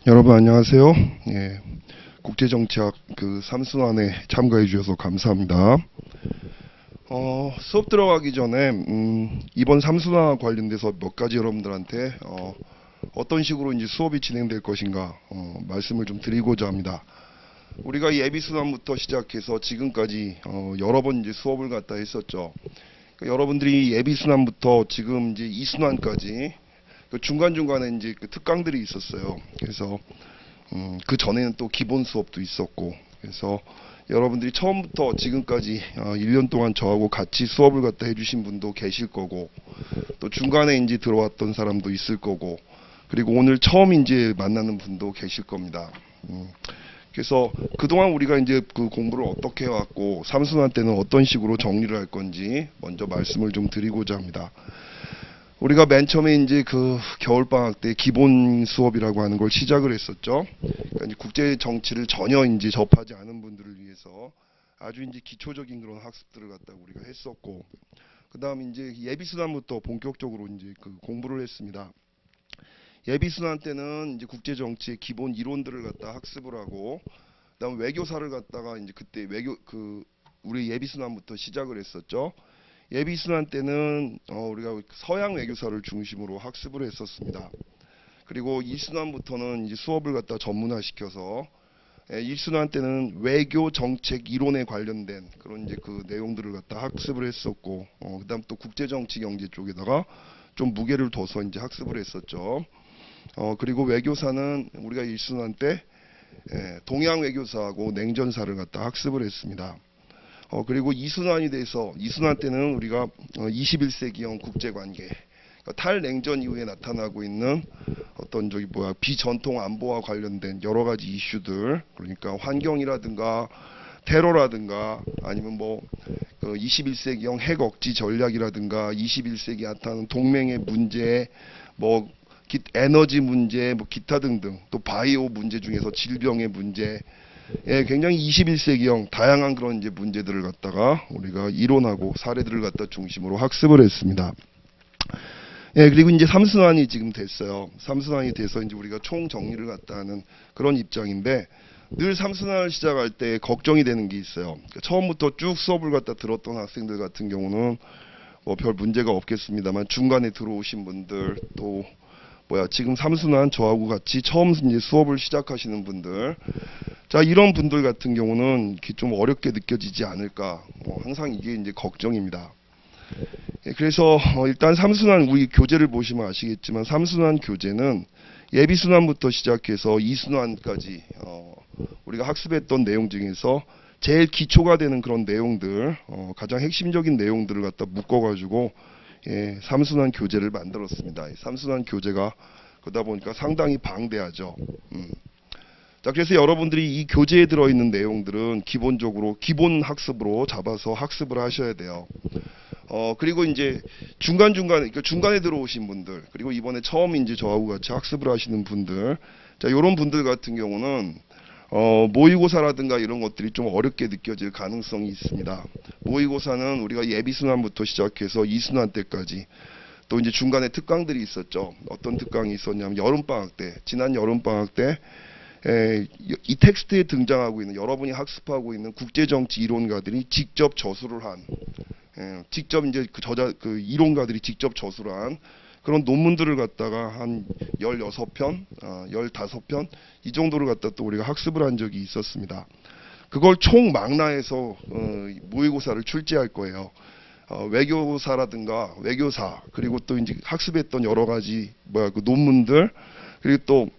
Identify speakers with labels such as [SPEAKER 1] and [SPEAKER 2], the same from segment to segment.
[SPEAKER 1] 여러분 안녕하세요. 예, 국제정치학 그 삼순환에 참가해 주셔서 감사합니다. 수업 들어가기 전에 이번 삼순환 관련돼서 몇 가지 여러분들한테 어떤 식으로 이제 수업이 진행될 것인가 말씀을 좀 드리고자 합니다. 우리가 예비순환부터 시작해서 지금까지 여러 번 이제 수업을 갖다 했었죠. 그러니까 여러분들이 예비순환부터 지금 이제 이순환까지 그 중간중간에 이제 그 특강들이 있었어요. 그래서 그 전에는 또 기본 수업도 있었고, 그래서 여러분들이 처음부터 지금까지 1년 동안 저하고 같이 수업을 갖다 해주신 분도 계실 거고, 또 중간에 이제 들어왔던 사람도 있을 거고, 그리고 오늘 처음 이제 만나는 분도 계실 겁니다. 그래서 그동안 우리가 이제 그 공부를 어떻게 해왔고, 삼순환 때는 어떤 식으로 정리를 할 건지 먼저 말씀을 좀 드리고자 합니다. 우리가 맨 처음에 이제 그 겨울방학 때 기본 수업이라고 하는 걸 시작을 했었죠. 그러니까 이제 국제 정치를 전혀 이제 접하지 않은 분들을 위해서 아주 이제 기초적인 그런 학습들을 갖다 우리가 했었고, 그 다음 이제 예비순환부터 본격적으로 이제 그 공부를 했습니다. 예비순환 때는 이제 국제 정치의 기본 이론들을 갖다 학습을 하고, 그다음 외교사를 갖다가 이제 그때 우리 예비순환부터 시작을 했었죠. 예비순환 때는 우리가 서양 외교사를 중심으로 학습을 했었습니다. 그리고 2순환부터는 이제 수업을 갖다 전문화시켜서 1순환 때는 외교 정책 이론에 관련된 그런 이제 그 내용들을 갖다 학습을 했었고, 그다음 또 국제 정치 경제 쪽에다가 좀 무게를 둬서 이제 학습을 했었죠. 그리고 외교사는 우리가 1순환 때 동양 외교사하고 냉전사를 갖다 학습을 했습니다. 그리고 이순환이 돼서 이순환 때는 우리가 21세기형 국제관계, 그러니까 탈냉전 이후에 나타나고 있는 어떤 비전통 안보와 관련된 여러 가지 이슈들, 그러니까 환경이라든가 테러라든가 아니면 21세기형 핵 억지 전략이라든가 21세기 나타나는 동맹의 문제, 에너지 문제, 기타 등등, 또 바이오 문제 중에서 질병의 문제, 굉장히 21세기형 다양한 그런 이제 문제들을 갖다가 우리가 이론하고 사례들을 갖다 중심으로 학습을 했습니다. 그리고 이제 삼순환이 지금 됐어요. 삼순환이 돼서 이제 우리가 총 정리를 갖다 하는 그런 입장인데, 늘 삼순환을 시작할 때 걱정이 되는 게 있어요. 그러니까 처음부터 쭉 수업을 갖다 들었던 학생들 같은 경우는 별 문제가 없겠습니다만, 중간에 들어오신 분들, 또 지금 삼순환 저하고 같이 처음 이제 수업을 시작하시는 분들, 자, 이런 분들 같은 경우는 좀 어렵게 느껴지지 않을까, 항상 이게 이제 걱정입니다. 그래서 일단 삼순환 우리 교재를 보시면 아시겠지만, 삼순환 교재는 예비순환부터 시작해서 이순환까지 우리가 학습했던 내용 중에서 제일 기초가 되는 그런 내용들, 가장 핵심적인 내용들을 갖다 묶어가지고 삼순환 교재를 만들었습니다. 삼순환 교재가 그러다 보니까 상당히 방대하죠. 자, 그래서 여러분들이 이 교재에 들어있는 내용들은 기본적으로 기본 학습으로 잡아서 학습을 하셔야 돼요. 그리고 이제 중간에 들어오신 분들, 그리고 이번에 처음 이제 저하고 같이 학습을 하시는 분들, 자, 요런 분들 같은 경우는 모의고사라든가 이런 것들이 좀 어렵게 느껴질 가능성이 있습니다. 모의고사는 우리가 예비순환부터 시작해서 이순환 때까지, 또 이제 중간에 특강들이 있었죠. 어떤 특강이 있었냐면 여름방학 때, 지난 여름방학 때 이 텍스트에 등장하고 있는, 여러분이 학습하고 있는 국제정치 이론가들이 직접 저술을 한, 직접 이제 그 이론가들이 직접 저술을 한 그런 논문들을 갖다가 한 16편, 15편 이 정도를 갖다 또 우리가 학습을 한 적이 있었습니다. 그걸 총 망라해서 모의고사를 출제할 거예요. 외교사라든가 외교사, 그리고 또 이제 학습했던 여러 가지 그 논문들, 그리고 또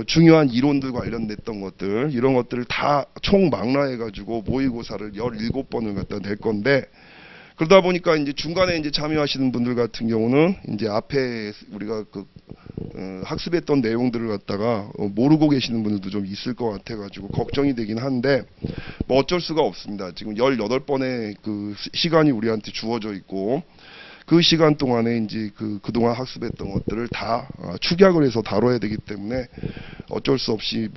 [SPEAKER 1] 중요한 이론들 관련됐던 것들, 이런 것들을 다 총 망라해 가지고 모의고사를 17번을 갖다 낼 건데, 그러다 보니까 이제 중간에 이제 참여하시는 분들 같은 경우는 이제 앞에 우리가 학습했던 내용들을 갖다가 모르고 계시는 분들도 좀 있을 것 같아 가지고 걱정이 되긴 한데, 어쩔 수가 없습니다. 지금 18번의 그 시간이 우리한테 주어져 있고, 그 시간 동안에 이제 그동안 학습했던 것들을 다 축약을 해서 다뤄야 되기 때문에 어쩔 수 없이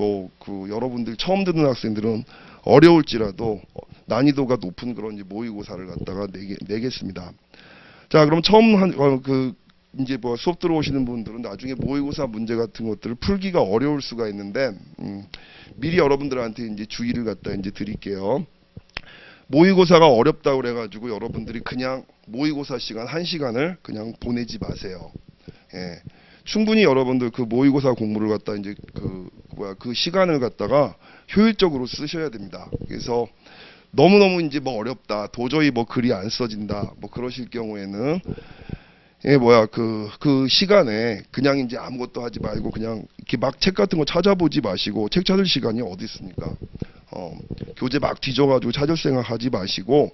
[SPEAKER 1] 여러분들 처음 듣는 학생들은 어려울지라도 난이도가 높은 그런 이제 모의고사를 갖다가 내겠습니다. 자, 그럼 처음 이제 뭐 수업 들어오시는 분들은 나중에 모의고사 문제 같은 것들을 풀기가 어려울 수가 있는데 미리 여러분들한테 이제 주의를 갖다 이제 드릴게요. 모의고사가 어렵다고 그래가지고 여러분들이 그냥 모의고사 시간 1시간을 그냥 보내지 마세요. 예. 충분히 여러분들 그 모의고사 공부를 갖다 이제 그 시간을 갖다가 효율적으로 쓰셔야 됩니다. 그래서 너무너무 이제 뭐 어렵다, 도저히 뭐 글이 안 써진다, 뭐 그러실 경우에는 그 시간에 그냥 이제 아무것도 하지 말고 그냥 이렇게 막 책 같은 거 찾아보지 마시고, 책 찾을 시간이 어디 있습니까? 교재 막 뒤져가지고 찾을 생각 하지 마시고,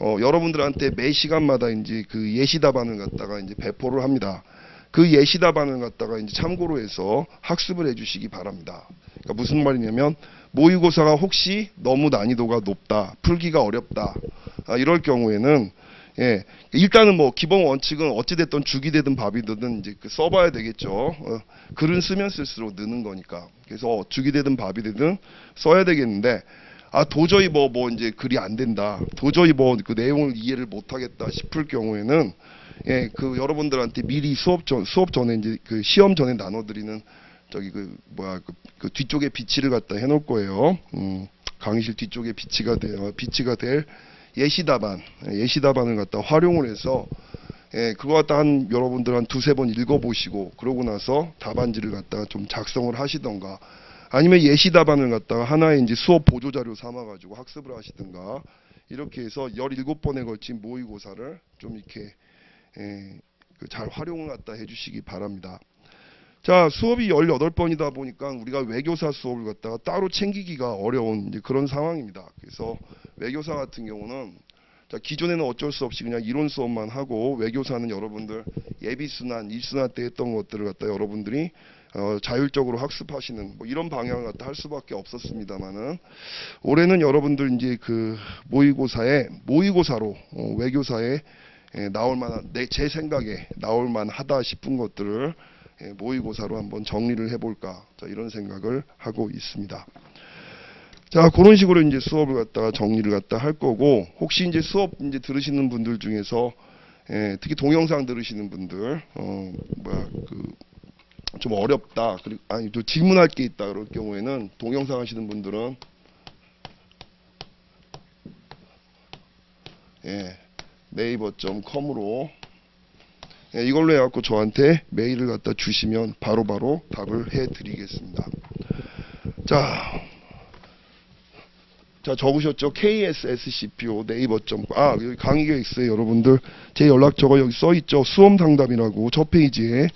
[SPEAKER 1] 여러분들한테 매 시간마다 이제 그 예시 답안을 갖다가 이제 배포를 합니다. 그 예시 답안을 갖다가 이제 참고로 해서 학습을 해주시기 바랍니다. 그러니까 무슨 말이냐면, 모의고사가 혹시 너무 난이도가 높다, 풀기가 어렵다, 이럴 경우에는 일단은 뭐 기본 원칙은 어찌됐든 죽이 되든 밥이 되든 이제 써봐야 되겠죠. 글은 쓰면 쓸수록 느는 거니까. 그래서 죽이 되든 밥이 되든 써야 되겠는데, 도저히 뭐 이제 글이 안 된다, 도저히 뭐 그 내용을 이해를 못 하겠다 싶을 경우에는 그 여러분들한테 미리 수업 전에 이제 그 시험 전에 나눠드리는 그 뒤쪽에 비치를 갖다 해놓을 거예요. 강의실 뒤쪽에 비치가 될 예시 답안을 갖다 활용을 해서 그거 갖다 여러분들 한 두세 번 읽어보시고, 그러고 나서 답안지를 갖다가 좀 작성을 하시던가, 아니면 예시 답안을 갖다가 하나의 이제 수업 보조자료 삼아가지고 학습을 하시든가, 이렇게 해서 17번에 걸친 모의고사를 좀 이렇게 잘 활용을 갖다 해주시기 바랍니다. 자, 수업이 18번이다 보니까 우리가 외교사 수업을 갖다가 따로 챙기기가 어려운 이제 그런 상황입니다. 그래서 외교사 같은 경우는 기존에는 어쩔 수 없이 그냥 이론 수업만 하고, 외교사는 여러분들 예비순환, 일순환 때 했던 것들을 갖다 여러분들이 자율적으로 학습하시는 뭐 이런 방향을 갖다 할 수밖에 없었습니다만은, 올해는 여러분들 이제 그 모의고사로 외교사에 나올 만한, 제 생각에 나올 만하다 싶은 것들을 모의고사로 한번 정리를 해볼까, 이런 생각을 하고 있습니다. 자, 그런 식으로 이제 수업을 갖다가 정리를 갖다 할 거고, 혹시 이제 수업 이제 들으시는 분들 중에서 특히 동영상 들으시는 분들 좀 어렵다, 그리고 또 질문할 게 있다 그럴 경우에는 동영상 하시는 분들은 네이버.com으로 이걸로 해갖고 저한테 메일을 갖다 주시면 바로바로 답을 해드리겠습니다. 자, 적으셨죠? KSSCPO 여기 강의계획서에 여러분들 제 연락처가 여기 써있죠? 수험 상담이라고 첫 페이지에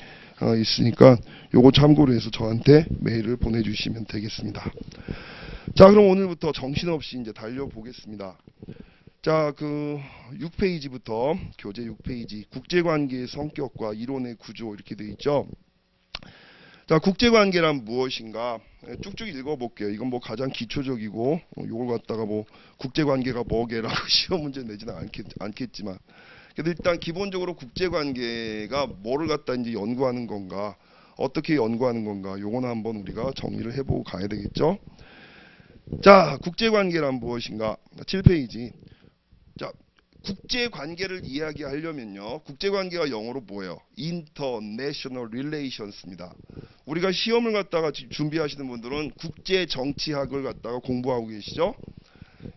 [SPEAKER 1] 있으니까 요거 참고로 해서 저한테 메일을 보내주시면 되겠습니다. 자, 그럼 오늘부터 정신없이 이제 달려보겠습니다. 자, 그 6페이지부터 교재 6페이지 국제관계의 성격과 이론의 구조 이렇게 되어 있죠. 자, 국제관계란 무엇인가 쭉쭉 읽어볼게요. 이건 뭐 가장 기초적이고, 요걸 갖다가 뭐 국제관계가 뭐게라고 시험 문제 내지는 않겠지만, 그래도 일단 기본적으로 국제관계가 뭐를 갖다 이제 연구하는 건가, 어떻게 연구하는 건가, 요거는 한번 우리가 정리를 해보고 가야 되겠죠. 자, 국제관계란 무엇인가 7페이지. 자, 국제관계를 이야기하려면요, 국제관계가 영어로 뭐예요? International Relations입니다. 우리가 시험을 갖다가 준비하시는 분들은 국제정치학을 갖다가 공부하고 계시죠?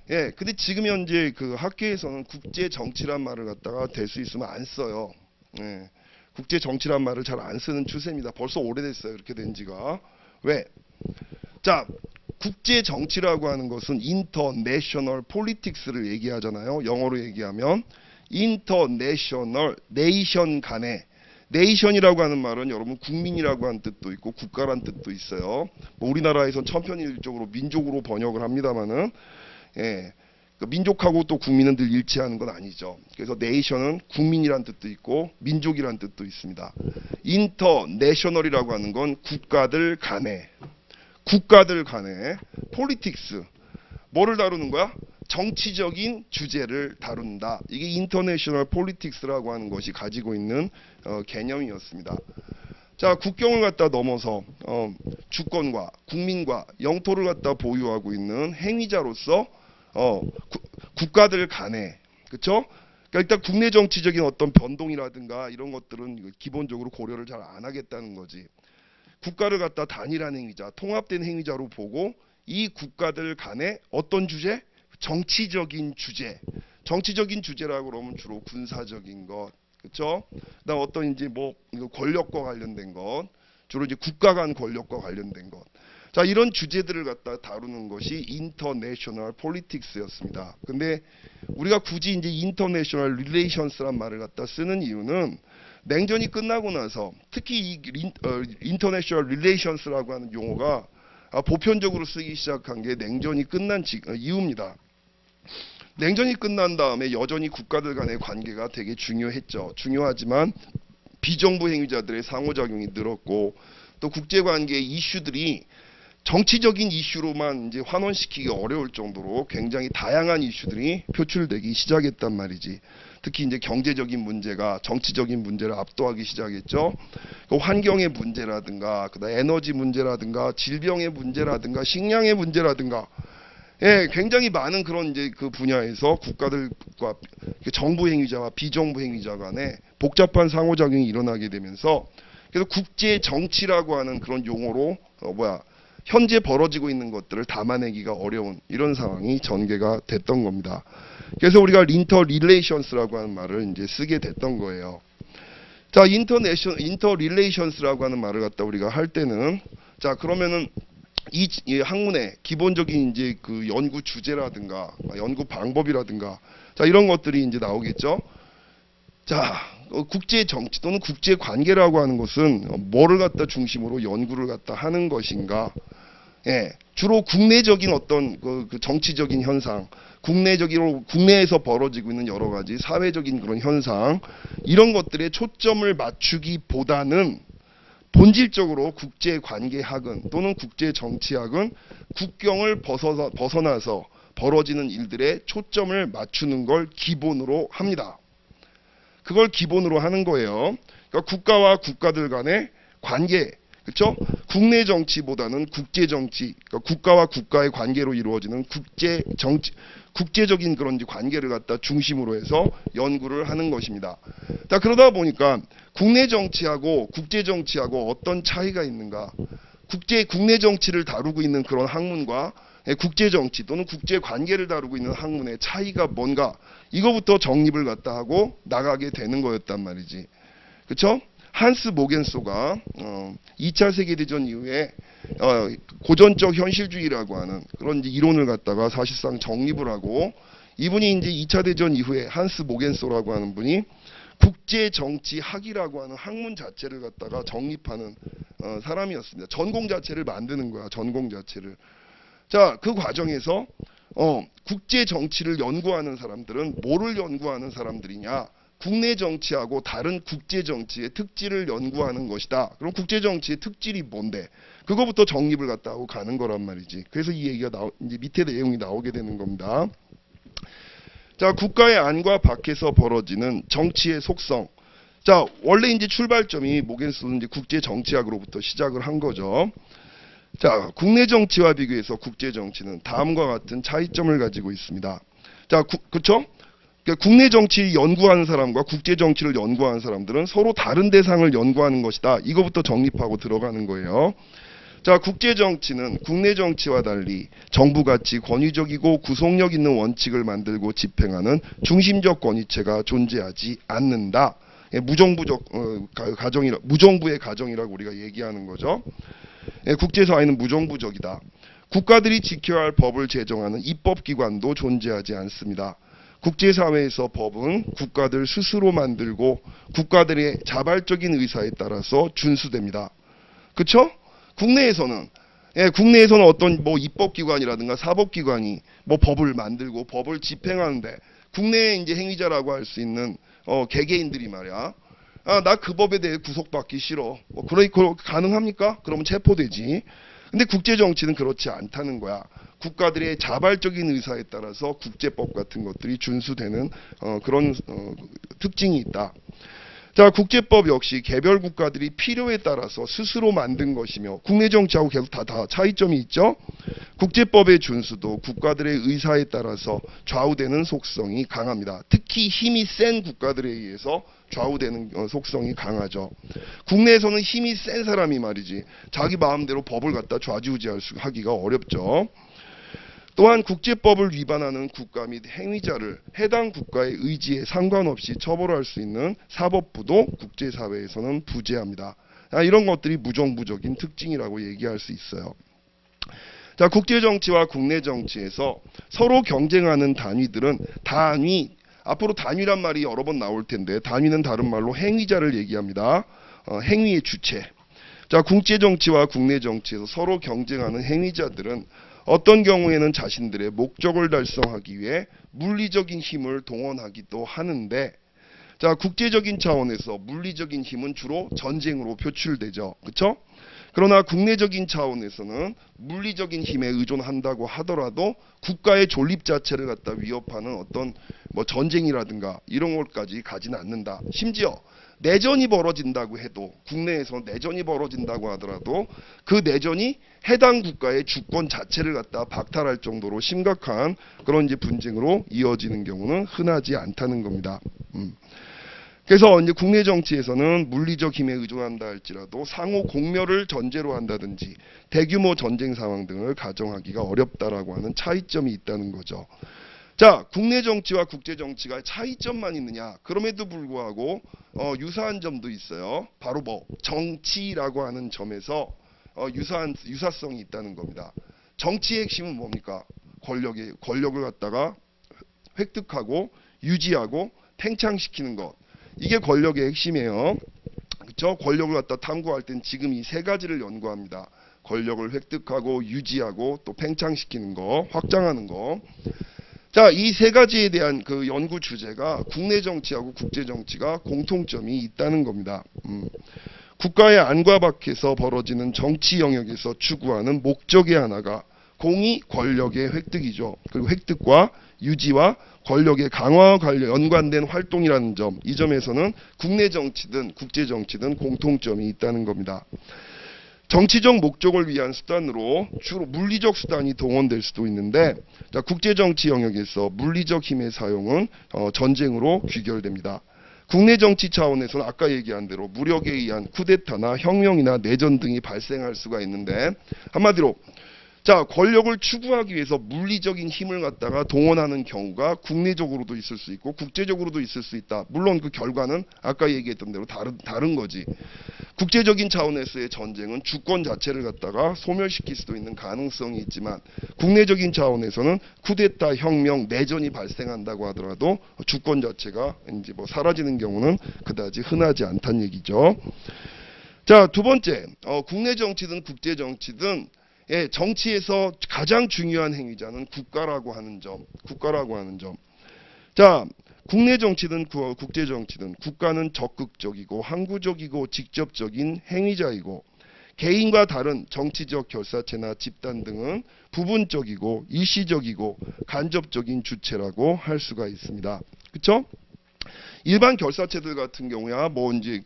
[SPEAKER 1] 근데 지금 현재 그 학계에서는 국제정치란 말을 갖다가 될 수 있으면 안 써요. 국제정치란 말을 잘 안 쓰는 추세입니다. 벌써 오래됐어요, 그렇게 된 지가. 왜? 자, 국제 정치라고 하는 것은 international politics를 얘기하잖아요. 영어로 얘기하면 international, 네이션 간의, 네이션이라고 하는 말은 여러분 국민이라고 하는 뜻도 있고 국가란 뜻도 있어요. 뭐 우리나라에선 천편일률적으로 민족으로 번역을 합니다만은, 그 민족하고 또 국민은 늘 일치하는 건 아니죠. 그래서 네이션은 국민이란 뜻도 있고 민족이란 뜻도 있습니다. international이라고 하는 건 국가들 간의, 폴리틱스, 뭐를 다루는 거야? 정치적인 주제를 다룬다. 이게 인터내셔널 폴리틱스라고 하는 것이 가지고 있는 개념이었습니다. 자, 국경을 갖다 넘어서 주권과 국민과 영토를 갖다 보유하고 있는 행위자로서 국가들 간에, 그쵸? 그러니까 일단 국내 정치적인 어떤 변동이라든가 이런 것들은 기본적으로 고려를 잘 안 하겠다는 거지. 국가를 갖다 단일한 행위자, 통합된 행위자로 보고 이 국가들 간의 어떤 주제? 정치적인 주제. 정치적인 주제라고 그러면 주로 군사적인 것, 그렇죠? 그다음 어떤 이제 뭐 권력과 관련된 것, 주로 이제 국가 간 권력과 관련된 것. 자, 이런 주제들을 갖다 다루는 것이 인터내셔널 폴리틱스였습니다. 근데 우리가 굳이 이제 인터내셔널 릴레이션스란 말을 갖다 쓰는 이유는 냉전이 끝나고 나서 특히 이 인터내셔널 릴레이션스라고 하는 용어가 보편적으로 쓰기 시작한 게 냉전이 끝난 이유입니다. 냉전이 끝난 다음에 여전히 국가들 간의 관계가 되게 중요했죠. 중요하지만 비정부 행위자들의 상호작용이 늘었고 또 국제관계 이슈들이 정치적인 이슈로만 이제 환원시키기 어려울 정도로 굉장히 다양한 이슈들이 표출되기 시작했단 말이지. 특히 이제 경제적인 문제가 정치적인 문제를 압도하기 시작했죠. 그 환경의 문제라든가, 그다음 에너지 문제라든가, 질병의 문제라든가, 식량의 문제라든가, 예, 굉장히 많은 그런 이제 그 분야에서 국가들과 정부 행위자와 비정부 행위자 간에 복잡한 상호작용이 일어나게 되면서 그래서 국제 정치라고 하는 그런 용어로 현재 벌어지고 있는 것들을 담아내기가 어려운 이런 상황이 전개가 됐던 겁니다. 그래서 우리가 인터 릴레이션스라고 하는 말을 이제 쓰게 됐던 거예요. 자, 인터 릴레이션스라고 하는 말을 갖다 우리가 할 때는 자, 그러면은 이 학문의 기본적인 이제 그 연구 주제라든가 연구 방법이라든가 자, 이런 것들이 이제 나오겠죠. 자, 국제 정치 또는 국제 관계라고 하는 것은 뭐를 갖다 중심으로 연구를 갖다 하는 것인가? 예, 주로 국내적인 어떤 그 정치적인 현상, 국내에서 벌어지고 있는 여러 가지 사회적인 그런 현상, 이런 것들에 초점을 맞추기보다는 본질적으로 국제 관계학은 또는 국제 정치학은 국경을 벗어나서 벌어지는 일들에 초점을 맞추는 걸 기본으로 합니다. 그걸 기본으로 하는 거예요. 그러니까 국가와 국가들 간의 관계, 그렇죠? 국내 정치보다는 국제 정치, 그러니까 국가와 국가의 관계로 이루어지는 국제 정치, 국제적인 그런 이제 관계를 갖다 중심으로 해서 연구를 하는 것입니다. 자, 그러다 보니까 국내 정치하고 국제 정치하고 어떤 차이가 있는가? 국내 정치를 다루고 있는 그런 학문과 국제 정치 또는 국제 관계를 다루고 있는 학문의 차이가 뭔가, 이거부터 정립을 갖다 하고 나가게 되는 거였단 말이지. 그렇죠? 한스 모겐소가 2차 세계대전 이후에 고전적 현실주의라고 하는 그런 이제 이론을 갖다가 사실상 정립을 하고, 이분이 이제 2차 대전 이후에 한스 모겐소라고 하는 분이 국제정치학이라고 하는 학문 자체를 갖다가 정립하는 사람이었습니다. 전공 자체를 만드는 거야, 전공 자체를. 자, 그 과정에서 국제 정치를 연구하는 사람들은 뭐를 연구하는 사람들이냐? 국내 정치하고 다른 국제 정치의 특질을 연구하는 것이다. 그럼 국제 정치의 특질이 뭔데? 그거부터 정립을 갖다 하고 가는 거란 말이지. 그래서 이 얘기가 이제 밑에 내용이 나오게 되는 겁니다. 자, 국가의 안과 밖에서 벌어지는 정치의 속성. 자, 원래 이제 출발점이 모겐소는 이제 국제 정치학으로부터 시작을 한 거죠. 자, 국내 정치와 비교해서 국제 정치는 다음과 같은 차이점을 가지고 있습니다. 자, 그렇죠? 그러니까 국내 정치 연구하는 사람과 국제 정치를 연구하는 사람들은 서로 다른 대상을 연구하는 것이다. 이거부터 정립하고 들어가는 거예요. 자, 국제 정치는 국내 정치와 달리 정부같이 권위적이고 구속력 있는 원칙을 만들고 집행하는 중심적 권위체가 존재하지 않는다. 무정부의 가정이라고 우리가 얘기하는 거죠. 국제사회는 무정부적이다. 국가들이 지켜야 할 법을 제정하는 입법기관도 존재하지 않습니다. 국제사회에서 법은 국가들 스스로 만들고 국가들의 자발적인 의사에 따라서 준수됩니다. 그쵸? 국내에서는 어떤 뭐 입법기관이라든가 사법기관이 뭐 법을 만들고 법을 집행하는데, 국내의 이제 행위자라고 할 수 있는 개개인들이 말이야, 나 그 법에 대해 구속받기 싫어. 그거 가능합니까? 그러면 체포되지. 근데 국제 정치는 그렇지 않다는 거야. 국가들의 자발적인 의사에 따라서 국제법 같은 것들이 준수되는 그런 특징이 있다. 자, 국제법 역시 개별 국가들이 필요에 따라서 스스로 만든 것이며, 국내 정치하고 계속 다 차이점이 있죠. 국제법의 준수도 국가들의 의사에 따라서 좌우되는 속성이 강합니다. 특히 힘이 센 국가들에 의해서 좌우되는 속성이 강하죠. 국내에서는 힘이 센 사람이 말이지 자기 마음대로 법을 갖다 좌지우지하기가 어렵죠. 또한 국제법을 위반하는 국가 및 행위자를 해당 국가의 의지에 상관없이 처벌할 수 있는 사법부도 국제사회에서는 부재합니다. 이런 것들이 무정부적인 특징이라고 얘기할 수 있어요. 자, 국제정치와 국내정치에서 서로 경쟁하는 단위들은 앞으로 단위란 말이 여러 번 나올 텐데 단위는 다른 말로 행위자를 얘기합니다. 행위의 주체. 자, 국제정치와 국내정치에서 서로 경쟁하는 행위자들은 어떤 경우에는 자신들의 목적을 달성하기 위해 물리적인 힘을 동원하기도 하는데, 자, 국제적인 차원에서 물리적인 힘은 주로 전쟁으로 표출되죠. 그렇죠? 그러나 국내적인 차원에서는 물리적인 힘에 의존한다고 하더라도 국가의 존립 자체를 갖다 위협하는 어떤 전쟁이라든가 이런 것까지 가지는 않는다. 심지어 내전이 벌어진다고 해도, 국내에서 내전이 벌어진다고 하더라도 그 내전이 해당 국가의 주권 자체를 갖다 박탈할 정도로 심각한 그런 이제 분쟁으로 이어지는 경우는 흔하지 않다는 겁니다. 그래서 이제 국내 정치에서는 물리적 힘에 의존한다 할지라도 상호 공멸을 전제로 한다든지 대규모 전쟁 상황 등을 가정하기가 어렵다라고 하는 차이점이 있다는 거죠. 자, 국내 정치와 국제 정치가 차이점만 있느냐? 그럼에도 불구하고 유사한 점도 있어요. 바로 정치라고 하는 점에서 유사성이 있다는 겁니다. 정치의 핵심은 뭡니까? 권력을 갖다가 획득하고 유지하고 팽창시키는 것. 이게 권력의 핵심이에요. 그렇죠? 권력을 갖다 탐구할 땐 지금 이 세 가지를 연구합니다. 권력을 획득하고 유지하고 또 팽창시키는 거, 확장하는 거. 자, 이 세 가지에 대한 그 연구 주제가 국내 정치하고 국제 정치가 공통점이 있다는 겁니다. 국가의 안과 밖에서 벌어지는 정치 영역에서 추구하는 목적의 하나가 공의 권력의 획득이죠. 그리고 획득과 유지와 권력의 강화와 연관된 활동이라는 점, 이 점에서는 국내 정치든 국제 정치든 공통점이 있다는 겁니다. 정치적 목적을 위한 수단으로 주로 물리적 수단이 동원될 수도 있는데, 자, 국제정치 영역에서 물리적 힘의 사용은 전쟁으로 귀결됩니다. 국내 정치 차원에서는 아까 얘기한 대로 무력에 의한 쿠데타나 혁명이나 내전 등이 발생할 수가 있는데, 한마디로 자, 권력을 추구하기 위해서 물리적인 힘을 갖다가 동원하는 경우가 국내적으로도 있을 수 있고 국제적으로도 있을 수 있다. 물론 그 결과는 아까 얘기했던 대로 다른 거지. 국제적인 차원에서의 전쟁은 주권 자체를 갖다가 소멸시킬 수도 있는 가능성이 있지만, 국내적인 차원에서는 쿠데타, 혁명, 내전이 발생한다고 하더라도 주권 자체가 이제 사라지는 경우는 그다지 흔하지 않다는 얘기죠. 자, 두 번째, 국내 정치든 국제 정치든 정치에서 가장 중요한 행위자는 국가라고 하는 점. 자, 국내 정치든 국제 정치든 국가는 적극적이고 항구적이고 직접적인 행위자이고, 개인과 다른 정치적 결사체나 집단 등은 부분적이고 일시적이고 간접적인 주체라고 할 수가 있습니다. 그렇죠? 일반 결사체들 같은 경우야 이제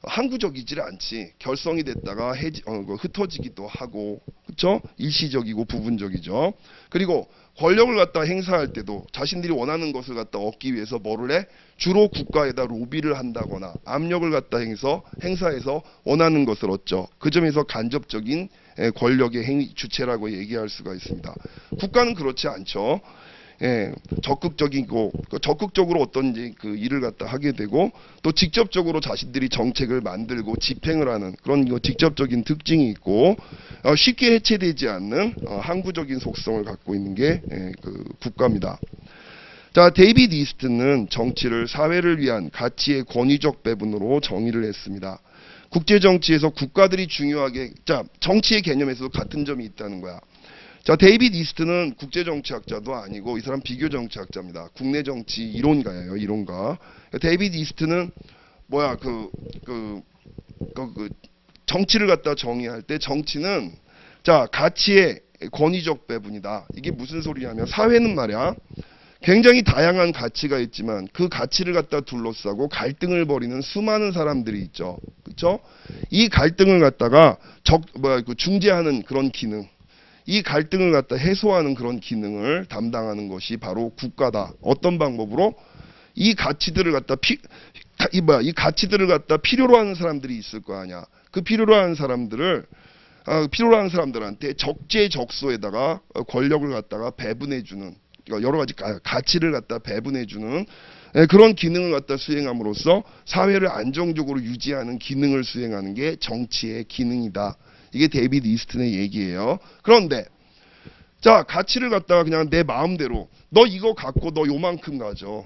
[SPEAKER 1] 항구적이질 않지. 결성이 됐다가 흩어지기도 하고, 그렇죠? 일시적이고 부분적이죠. 그리고 권력을 갖다 행사할 때도 자신들이 원하는 것을 갖다 얻기 위해서 뭐를 해? 주로 국가에다 로비를 한다거나 압력을 갖다 행사해서 원하는 것을 얻죠. 그 점에서 간접적인 권력의 행위 주체라고 얘기할 수가 있습니다. 국가는 그렇지 않죠. 적극적으로 어떤 이제 일을 갖다 하게 되고, 또 직접적으로 자신들이 정책을 만들고 집행을 하는 그런 직접적인 특징이 있고, 쉽게 해체되지 않는 항구적인 속성을 갖고 있는 게 국가입니다. 자, 데이비드 이스트는 정치를 사회를 위한 가치의 권위적 배분으로 정의를 했습니다. 국제 정치에서 국가들이 중요하게, 자, 정치의 개념에서도 같은 점이 있다는 거야. 자, 데이비드 이스트는 국제정치학자도 아니고 이 사람 비교정치학자입니다. 국내 정치 이론가예요, 이론가. 데이비드 이스트는 정치를 갖다 정의할 때 정치는 자, 가치의 권위적 배분이다. 이게 무슨 소리냐면, 사회는 말이야 굉장히 다양한 가치가 있지만 그 가치를 갖다 둘러싸고 갈등을 벌이는 수많은 사람들이 있죠. 그렇죠? 이 갈등을 갖다가 중재하는 그런 기능, 이 갈등을 갖다 해소하는 그런 기능을 담당하는 것이 바로 국가다. 어떤 방법으로? 이 가치들을 갖다 이 가치들을 갖다 필요로 하는 사람들이 있을 거 아니야. 그 필요로 하는 사람들한테 적재적소에다가 권력을 갖다가 배분해주는, 여러 가지 가치를 갖다 배분해주는 그런 기능을 갖다 수행함으로써 사회를 안정적으로 유지하는 기능을 수행하는 게 정치의 기능이다. 이게 데이비드 이스튼의 얘기예요. 그런데 자, 가치를 갖다가 그냥 내 마음대로 너 이거 갖고 너 요만큼 가져.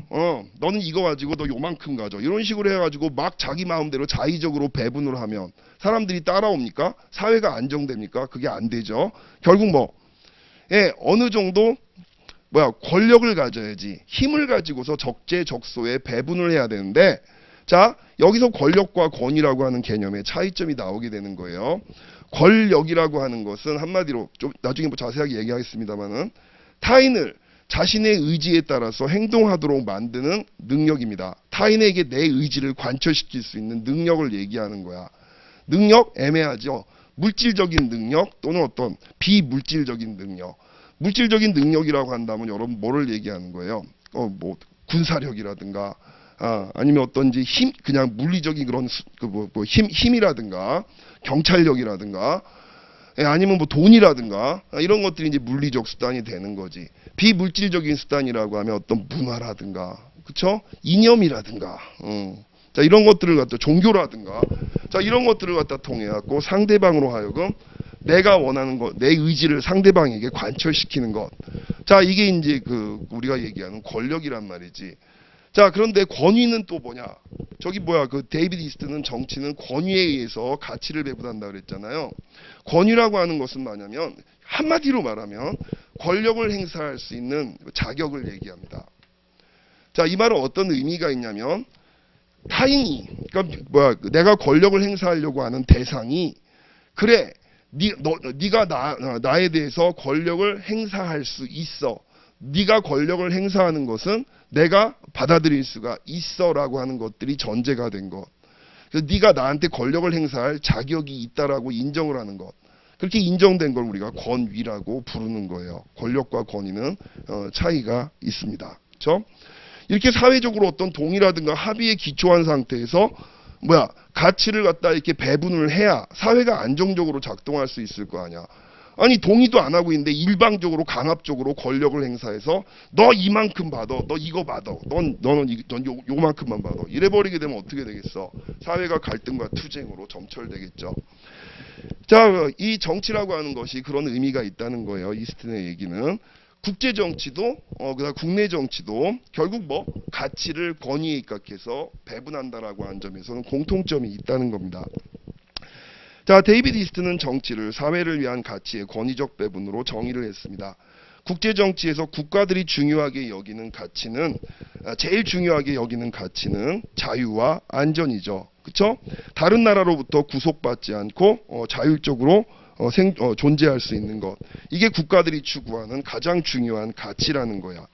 [SPEAKER 1] 너는 이거 가지고 너 요만큼 가져. 이런 식으로 해가지고 막 자기 마음대로 자의적으로 배분을 하면 사람들이 따라옵니까? 사회가 안정됩니까? 그게 안 되죠. 결국 어느 정도 권력을 가져야지, 힘을 가지고서 적재적소에 배분을 해야 되는데, 자, 여기서 권력과 권위라고 하는 개념의 차이점이 나오게 되는 거예요. 권력이라고 하는 것은 한마디로 좀 나중에 자세하게 얘기하겠습니다만은 타인을 자신의 의지에 따라서 행동하도록 만드는 능력입니다. 타인에게 내 의지를 관철시킬 수 있는 능력을 얘기하는 거야. 능력 애매하죠. 물질적인 능력 또는 어떤 비물질적인 능력. 물질적인 능력이라고 한다면 여러분 뭐를 얘기하는 거예요? 군사력이라든가 아니면 어떤지 그냥 물리적인 그런 힘이라든가 경찰력이라든가 아니면 돈이라든가 이런 것들이 이제 물리적 수단이 되는 거지. 비물질적인 수단이라고 하면 어떤 문화라든가, 그쵸? 이념이라든가, 자, 이런 것들을 갖다 종교라든가, 자, 이런 것들을 갖다 통해 갖고 상대방으로 하여금 내가 원하는 것, 내 의지를 상대방에게 관철시키는 것. 자, 이게 이제 우리가 얘기하는 권력이란 말이지. 자, 그런데 권위는 또 뭐냐? 데이비드 이스트는 정치는 권위에 의해서 가치를 배분한다 그랬잖아요. 권위라고 하는 것은 뭐냐면, 한마디로 말하면, 권력을 행사할 수 있는 자격을 얘기합니다. 자, 이 말은 어떤 의미가 있냐면, 타인이, 그러니까 내가 권력을 행사하려고 하는 대상이, 그래, 네가 나에 대해서 권력을 행사할 수 있어. 네가 권력을 행사하는 것은 내가 받아들일 수가 있어라고 하는 것들이 전제가 된 것. 그래서 네가 나한테 권력을 행사할 자격이 있다라고 인정을 하는 것. 그렇게 인정된 걸 우리가 권위라고 부르는 거예요. 권력과 권위는 차이가 있습니다. 그렇죠? 이렇게 사회적으로 어떤 동의라든가 합의에 기초한 상태에서 가치를 갖다 이렇게 배분을 해야 사회가 안정적으로 작동할 수 있을 거 아니야. 아니, 동의도 안 하고 있는데 일방적으로 강압적으로 권력을 행사해서 너 이만큼 받아, 너 이거 받아, 넌 요만큼만 받아. 이래버리게 되면 어떻게 되겠어? 사회가 갈등과 투쟁으로 점철되겠죠. 자, 이 정치라고 하는 것이 그런 의미가 있다는 거예요. 이스튼의 얘기는. 국제 정치도 그다음 국내 정치도 결국 가치를 권위에 입각해서 배분한다라고 하는 점에서는 공통점이 있다는 겁니다. 자, 데이비드 이스트는 정치를 사회를 위한 가치의 권위적 배분으로 정의를 했습니다. 국제 정치에서 국가들이 중요하게 여기는 가치는 제일 중요하게 여기는 가치는 자유와 안전이죠. 그렇죠? 다른 나라로부터 구속받지 않고 자율적으로 존재할 수 있는 것. 이게 국가들이 추구하는 가장 중요한 가치라는 거야.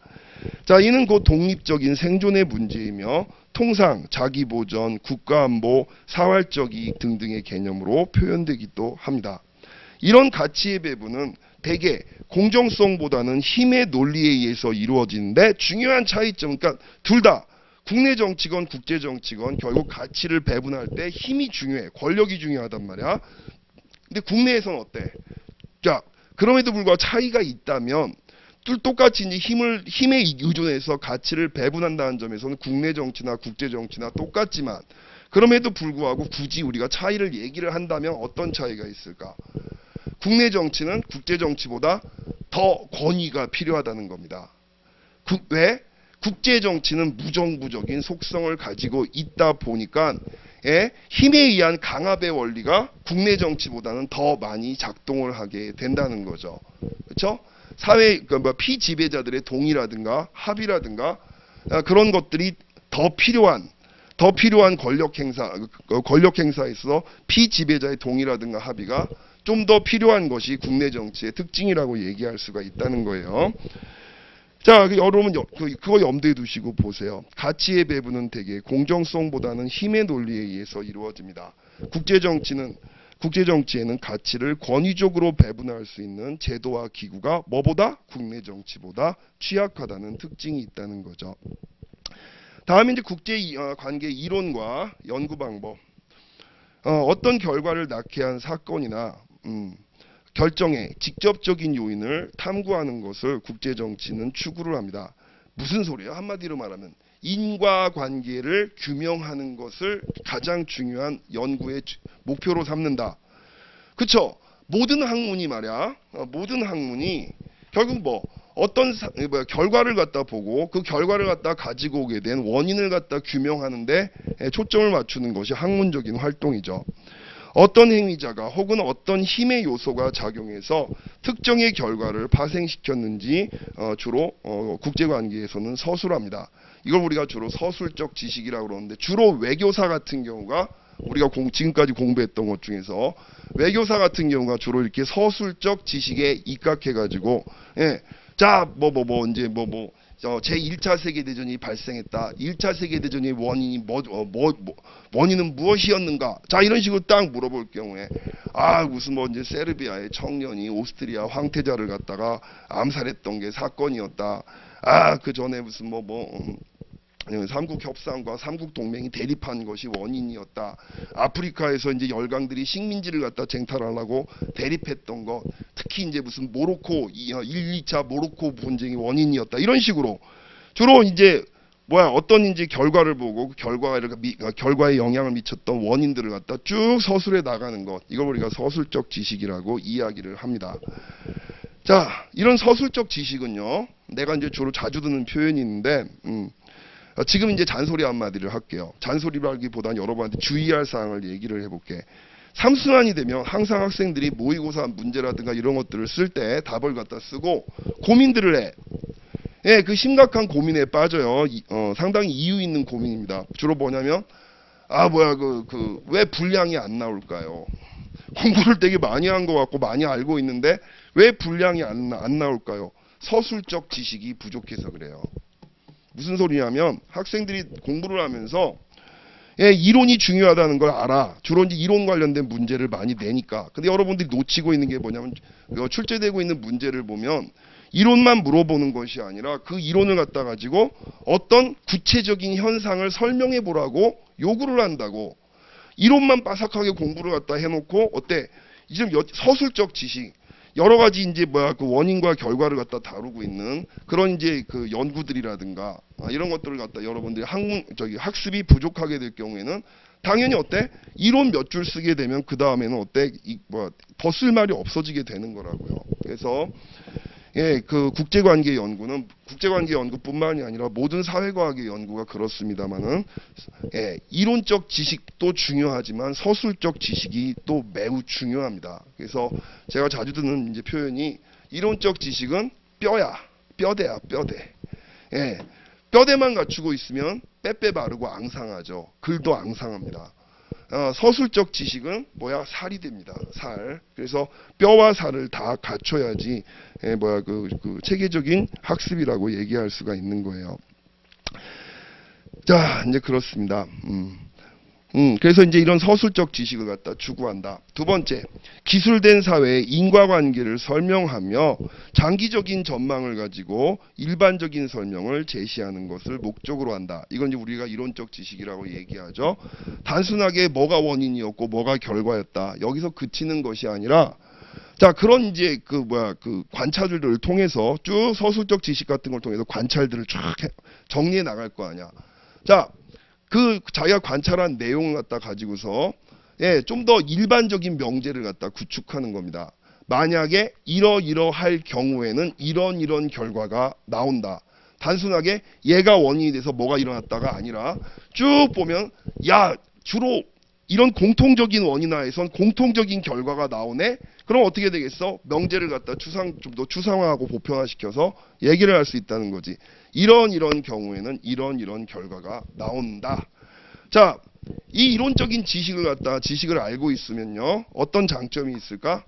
[SPEAKER 1] 자, 이는 곧 독립적인 생존의 문제이며 통상 자기보전, 국가안보, 사활적 이익 등등의 개념으로 표현되기도 합니다. 이런 가치의 배분은 대개 공정성보다는 힘의 논리에 의해서 이루어지는데 중요한 차이점, 그러니까 둘 다 국내 정치건 국제 정치건 결국 가치를 배분할 때 힘이 중요해. 권력이 중요하단 말이야. 근데 국내에서는 어때? 자, 그럼에도 불구하고 차이가 있다면 똑같이 이제 힘에 의존해서 가치를 배분한다는 점에서는 국내 정치나 국제 정치나 똑같지만 그럼에도 불구하고 굳이 우리가 차이를 얘기를 한다면 어떤 차이가 있을까? 국내 정치는 국제 정치보다 더 권위가 필요하다는 겁니다. 왜? 국제 정치는 무정부적인 속성을 가지고 있다 보니까 힘에 의한 강압의 원리가 국내 정치보다는 더 많이 작동을 하게 된다는 거죠. 그렇죠? 사회 피지배자들의 동의라든가 합의라든가 그런 것들이 더 필요한 권력 행사에서 피지배자의 동의라든가 합의가 좀 더 필요한 것이 국내 정치의 특징이라고 얘기할 수가 있다는 거예요. 자, 여러분 그거 염두에 두시고 보세요. 가치의 배분은 대개 공정성보다는 힘의 논리에 의해서 이루어집니다. 국제 정치는 국제 정치에는 가치를 권위적으로 배분할 수 있는 제도와 기구가 뭐보다 국내 정치보다 취약하다는 특징이 있다는 거죠. 다음에 이제 국제 관계 이론과 연구 방법. 어떤 결과를 낳게 한 사건이나 결정의 직접적인 요인을 탐구하는 것을 국제 정치는 추구를 합니다. 무슨 소리예요? 한마디로 말하면 인과관계를 규명하는 것을 가장 중요한 연구의 목표로 삼는다. 그쵸? 모든 학문이 말이야. 모든 학문이 결국 뭐 어떤 결과를 갖다 보고 그 결과를 갖다 가지고 오게 된 원인을 갖다 규명하는데 초점을 맞추는 것이 학문적인 활동이죠. 어떤 행위자가 혹은 어떤 힘의 요소가 작용해서 특정의 결과를 파생시켰는지 주로 국제관계에서는 서술합니다. 이걸 우리가 주로 서술적 지식이라고 그러는데 주로 외교사 같은 경우가 우리가 지금까지 공부했던 것 중에서 외교사 같은 경우가 주로 이렇게 서술적 지식에 입각해가지고 자 제1차 세계대전이 발생했다. 1차 세계대전의 원인이 원인은 무엇이었는가? 자, 이런 식으로 딱 물어볼 경우에 무슨 이제 세르비아의 청년이 오스트리아 황태자를 갖다가 암살했던 게 사건이었다. 그 전에 무슨 삼국 협상과 삼국 동맹이 대립한 것이 원인이었다. 아프리카에서 이제 열강들이 식민지를 갖다 쟁탈하려고 대립했던 것, 특히 이제 무슨 모로코 1, 2차 모로코 분쟁이 원인이었다. 이런 식으로 주로 이제 어떤 이제 결과를 보고 그 결과에 영향을 미쳤던 원인들을 갖다 쭉 서술해 나가는 것, 이걸 우리가 서술적 지식이라고 이야기를 합니다. 자, 이런 서술적 지식은요, 내가 이제 주로 자주 듣는 표현이 있는데 지금 이제 잔소리 한마디를 할게요. 잔소리라기보다는 여러분한테 주의할 사항을 얘기를 해볼게. 삼순환이 되면 항상 학생들이 모의고사 문제라든가 이런 것들을 쓸 때 답을 갖다 쓰고 고민들을 해. 그 심각한 고민에 빠져요. 상당히 이유 있는 고민입니다. 주로 뭐냐면 왜 분량이 안 나올까요? 공부를 되게 많이 한 것 같고 많이 알고 있는데 왜 분량이 안 나올까요? 서술적 지식이 부족해서 그래요. 무슨 소리냐면 학생들이 공부를 하면서 이론이 중요하다는 걸 알아. 주로 이제 이론 관련된 문제를 많이 내니까. 근데 여러분들이 놓치고 있는 게 뭐냐면 출제되고 있는 문제를 보면 이론만 물어보는 것이 아니라 그 이론을 갖다 가지고 어떤 구체적인 현상을 설명해 보라고 요구를 한다고. 이론만 빠삭하게 공부를 갖다 해놓고 어때? 이제 서술적 지식. 여러 가지 이제 그 원인과 결과를 갖다 다루고 있는 그런 이제 그 연구들이라든가 이런 것들을 갖다 여러분들이 학습이 부족하게 될 경우에는 당연히 어때? 이론 몇 줄 쓰게 되면 그 다음에는 어때? 더 쓸 말이 없어지게 되는 거라고요. 그래서 그 국제관계 연구는 국제관계 연구뿐만이 아니라 모든 사회과학의 연구가 그렇습니다만은 이론적 지식도 중요하지만 서술적 지식이 또 매우 중요합니다. 그래서 제가 자주 듣는 이제 표현이 이론적 지식은 뼈대야. 뼈대만 갖추고 있으면 빼빼 마르고 앙상하죠. 글도 앙상합니다. 서술적 지식은 살이 됩니다. 살. 그래서 뼈와 살을 다 갖춰야지 그 체계적인 학습이라고 얘기할 수가 있는 거예요. 자, 이제 그렇습니다. 그래서 이제 이런 서술적 지식을 갖다 추구한다. 두 번째, 기술된 사회의 인과관계를 설명하며 장기적인 전망을 가지고 일반적인 설명을 제시하는 것을 목적으로 한다. 이건 이제 우리가 이론적 지식이라고 얘기하죠. 단순하게 뭐가 원인이었고 뭐가 결과였다. 여기서 그치는 것이 아니라 자, 그런 이제 그 관찰들을 통해서 쭉 서술적 지식 같은 걸 통해서 관찰들을 쫙 정리해 나갈 거 아니야. 자, 그 자기가 관찰한 내용을 갖다 가지고서 좀 더 일반적인 명제를 갖다 구축하는 겁니다. 만약에 이러할 경우에는 이런 결과가 나온다. 단순하게 얘가 원인이 돼서 뭐가 일어났다가 아니라 쭉 보면 주로 이런 공통적인 원인하에선 공통적인 결과가 나오네. 그럼 어떻게 되겠어? 명제를 갖다 좀 더 추상화하고 보편화시켜서 얘기를 할 수 있다는 거지. 이런 경우에는 이런 결과가 나온다. 자, 이 이론적인 지식을 알고 있으면요, 어떤 장점이 있을까?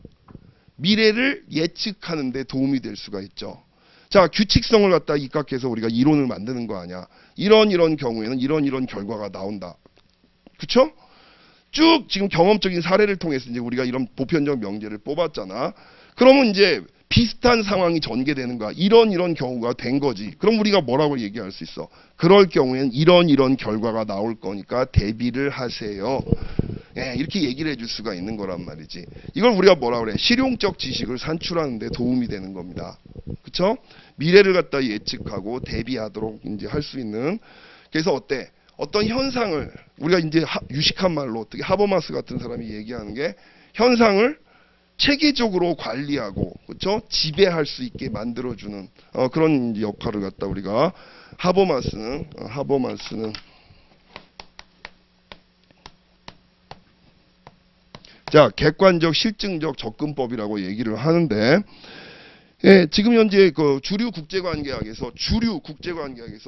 [SPEAKER 1] 미래를 예측하는 데 도움이 될 수가 있죠. 자, 규칙성을 갖다 입각해서 우리가 이론을 만드는 거 아니야. 이런 경우에는 이런 결과가 나온다. 그쵸? 쭉 지금 경험적인 사례를 통해서 이제 우리가 이런 보편적 명제를 뽑았잖아. 그러면 이제 비슷한 상황이 전개되는 거야. 이런 경우가 된 거지. 그럼 우리가 뭐라고 얘기할 수 있어? 그럴 경우에는 이런 결과가 나올 거니까 대비를 하세요. 예, 이렇게 얘기를 해줄 수가 있는 거란 말이지. 이걸 우리가 뭐라 그래? 실용적 지식을 산출하는 데 도움이 되는 겁니다. 그쵸? 미래를 갖다 예측하고 대비하도록 이제 할 수 있는. 그래서 어때? 어떤 현상을 우리가 이제 유식한 말로 어떻게 하버마스 같은 사람이 얘기하는 게 현상을 체계적으로 관리하고 그렇죠? 지배할 수 있게 만들어주는 그런 역할을 갖다 우리가 하버마스는 자 객관적 실증적 접근법이라고 얘기를 하는데 예, 지금 현재 그 주류 국제관계학에서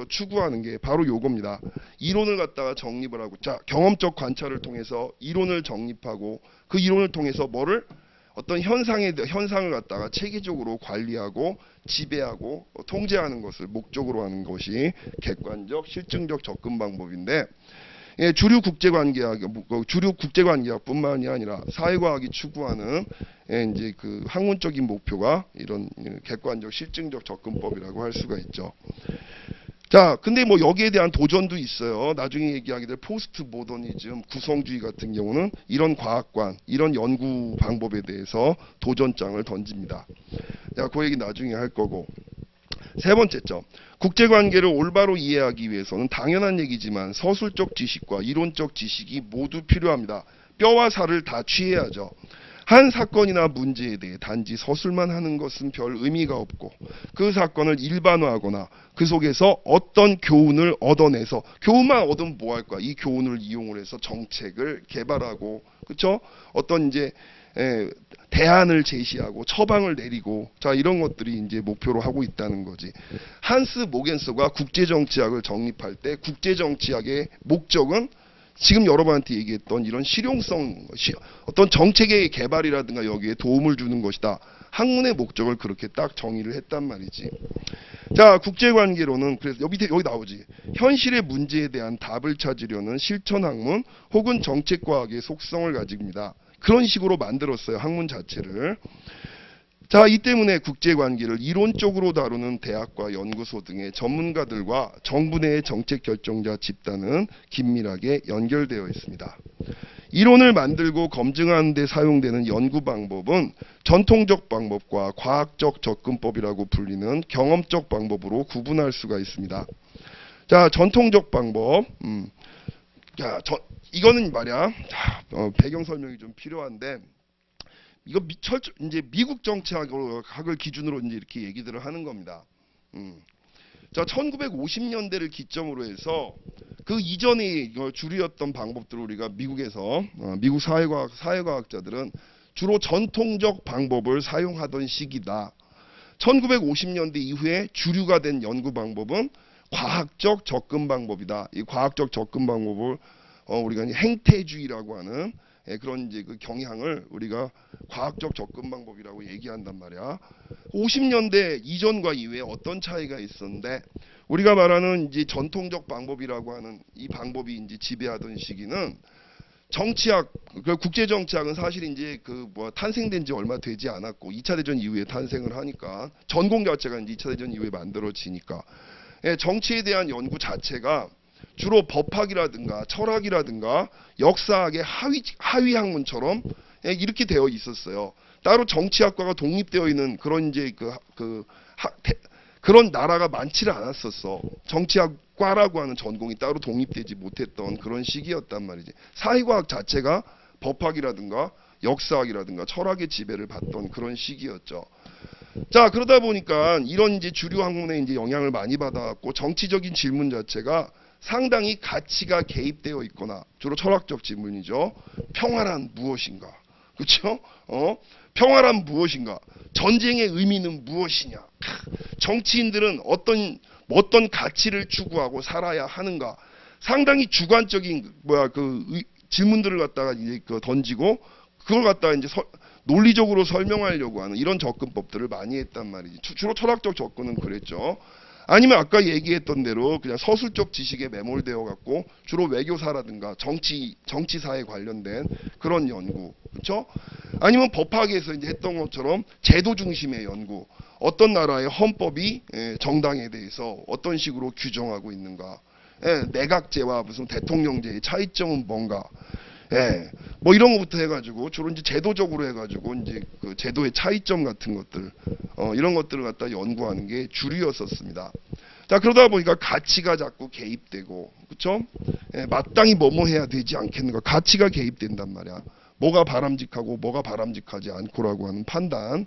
[SPEAKER 1] 추구하는 게 바로 요겁니다. 이론을 갖다가 정립을 하고 자 경험적 관찰을 통해서 이론을 정립하고 그 이론을 통해서 뭐를 어떤 현상을 갖다가 체계적으로 관리하고 지배하고 통제하는 것을 목적으로 하는 것이 객관적 실증적 접근 방법인데 예, 주류 국제관계학뿐만이 아니라 사회과학이 추구하는 예, 이제 그 학문적인 목표가 이런 객관적 실증적 접근법이라고 할 수가 있죠. 자, 근데 뭐 여기에 대한 도전도 있어요. 나중에 얘기하게 될 포스트 모더니즘, 구성주의 같은 경우는 이런 과학관, 이런 연구 방법에 대해서 도전장을 던집니다. 자, 그 얘기 나중에 할 거고. 세 번째 점, 국제관계를 올바로 이해하기 위해서는 당연한 얘기지만 서술적 지식과 이론적 지식이 모두 필요합니다. 뼈와 살을 다 취해야죠. 한 사건이나 문제에 대해 단지 서술만 하는 것은 별 의미가 없고 그 사건을 일반화하거나 그 속에서 어떤 교훈을 얻어내서 교훈만 얻으면 뭐 할 거야? 이 교훈을 이용을 해서 정책을 개발하고 그렇죠? 어떤 이제 대안을 제시하고 처방을 내리고 자 이런 것들이 이제 목표로 하고 있다는 거지. 한스 모겐서가 국제정치학을 정립할 때 국제정치학의 목적은 지금 여러분한테 얘기했던 이런 실용성, 어떤 정책의 개발이라든가 여기에 도움을 주는 것이다. 학문의 목적을 그렇게 딱 정의를 했단 말이지. 자, 국제관계로는 그래서 여기 나오지. 현실의 문제에 대한 답을 찾으려는 실천학문 혹은 정책과학의 속성을 가집니다. 그런 식으로 만들었어요. 학문 자체를. 자, 이 때문에 국제관계를 이론적으로 다루는 대학과 연구소 등의 전문가들과 정부 내의 정책 결정자 집단은 긴밀하게 연결되어 있습니다. 이론을 만들고 검증하는 데 사용되는 연구 방법은 전통적 방법과 과학적 접근법이라고 불리는 경험적 방법으로 구분할 수가 있습니다. 자, 전통적 방법. 이거는 말이야. 배경 설명이 좀 필요한데 이거 이제 미국 정치학을 기준으로 이제 이렇게 얘기들을 하는 겁니다. 자, 1950년대를 기점으로 해서 그 이전에 주류였던 방법들을 우리가 미국에서 미국 사회과학자들은 주로 전통적 방법을 사용하던 시기다. 1950년대 이후에 주류가 된 연구 방법은 과학적 접근 방법이다. 이 과학적 접근 방법을 우리가 행태주의라고 하는 그런 이제 그 경향을 우리가 과학적 접근 방법이라고 얘기한단 말이야. 50년대 이전과 이후에 어떤 차이가 있었는데 우리가 말하는 이제 전통적 방법이라고 하는 이 방법이 이제 지배하던 시기는 정치학, 국제정치학은 사실 이제 탄생된 지 얼마 되지 않았고 2차 대전 이후에 탄생을 하니까 전공 자체가 이제 2차 대전 이후에 만들어지니까 정치에 대한 연구 자체가 주로 법학이라든가 철학이라든가 역사학의 하위 학문처럼 이렇게 되어 있었어요. 따로 정치학과가 독립되어 있는 그런 이제 그런 나라가 많지를 않았었어. 정치학과라고 하는 전공이 따로 독립되지 못했던 그런 시기였단 말이지. 사회과학 자체가 법학이라든가 역사학이라든가 철학의 지배를 받던 그런 시기였죠. 자, 그러다 보니까 이런 이제 주류 학문에 이제 영향을 많이 받아왔고 정치적인 질문 자체가 상당히 가치가 개입되어 있거나 주로 철학적 질문이죠. 평화란 무엇인가? 그렇죠? 평화란 무엇인가? 전쟁의 의미는 무엇이냐? 정치인들은 어떤 가치를 추구하고 살아야 하는가? 상당히 주관적인 질문들을 갖다가 이제 던지고 그걸 갖다가 이제 논리적으로 설명하려고 하는 이런 접근법들을 많이 했단 말이지. 주로 철학적 접근은 그랬죠. 아니면 아까 얘기했던 대로 그냥 서술적 지식에 매몰되어 갖고 주로 외교사라든가 정치사에 관련된 그런 연구, 그렇죠? 아니면 법학에서 이제 했던 것처럼 제도 중심의 연구, 어떤 나라의 헌법이 정당에 대해서 어떤 식으로 규정하고 있는가, 내각제와 무슨 대통령제의 차이점은 뭔가, 뭐 이런 것부터 해가지고 주로 이제 제도적으로 해가지고 이제 그 제도의 차이점 같은 것들, 이런 것들을 갖다 연구하는 게 주류였었습니다. 자, 그러다 보니까 가치가 자꾸 개입되고, 그렇죠? 마땅히 뭐뭐 해야 되지 않겠는가, 가치가 개입된단 말이야. 뭐가 바람직하고 뭐가 바람직하지 않고라고 하는 판단.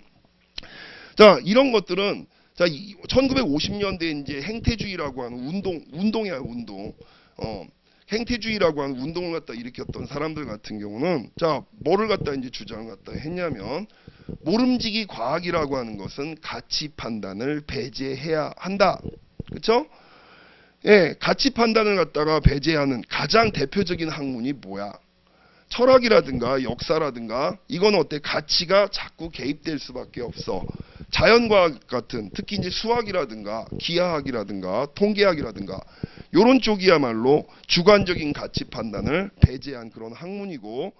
[SPEAKER 1] 자, 이런 것들은 자 1950년대 이제 행태주의라고 하는 운동이야 운동. 행태주의라고 하는 운동을 갖다 일으켰던 사람들 같은 경우는 자 뭐를 갖다 이제 주장을 갖다 했냐면 모름지기 과학이라고 하는 것은 가치 판단을 배제해야 한다. 그렇죠? 가치 판단을 갖다가 배제하는 가장 대표적인 학문이 뭐야? 철학이라든가 역사라든가 이건 어때? 가치가 자꾸 개입될 수밖에 없어. 자연과학 같은 특히 이제 수학이라든가 기하학이라든가 통계학이라든가 요런 쪽이야말로 주관적인 가치 판단을 배제한 그런 학문이고,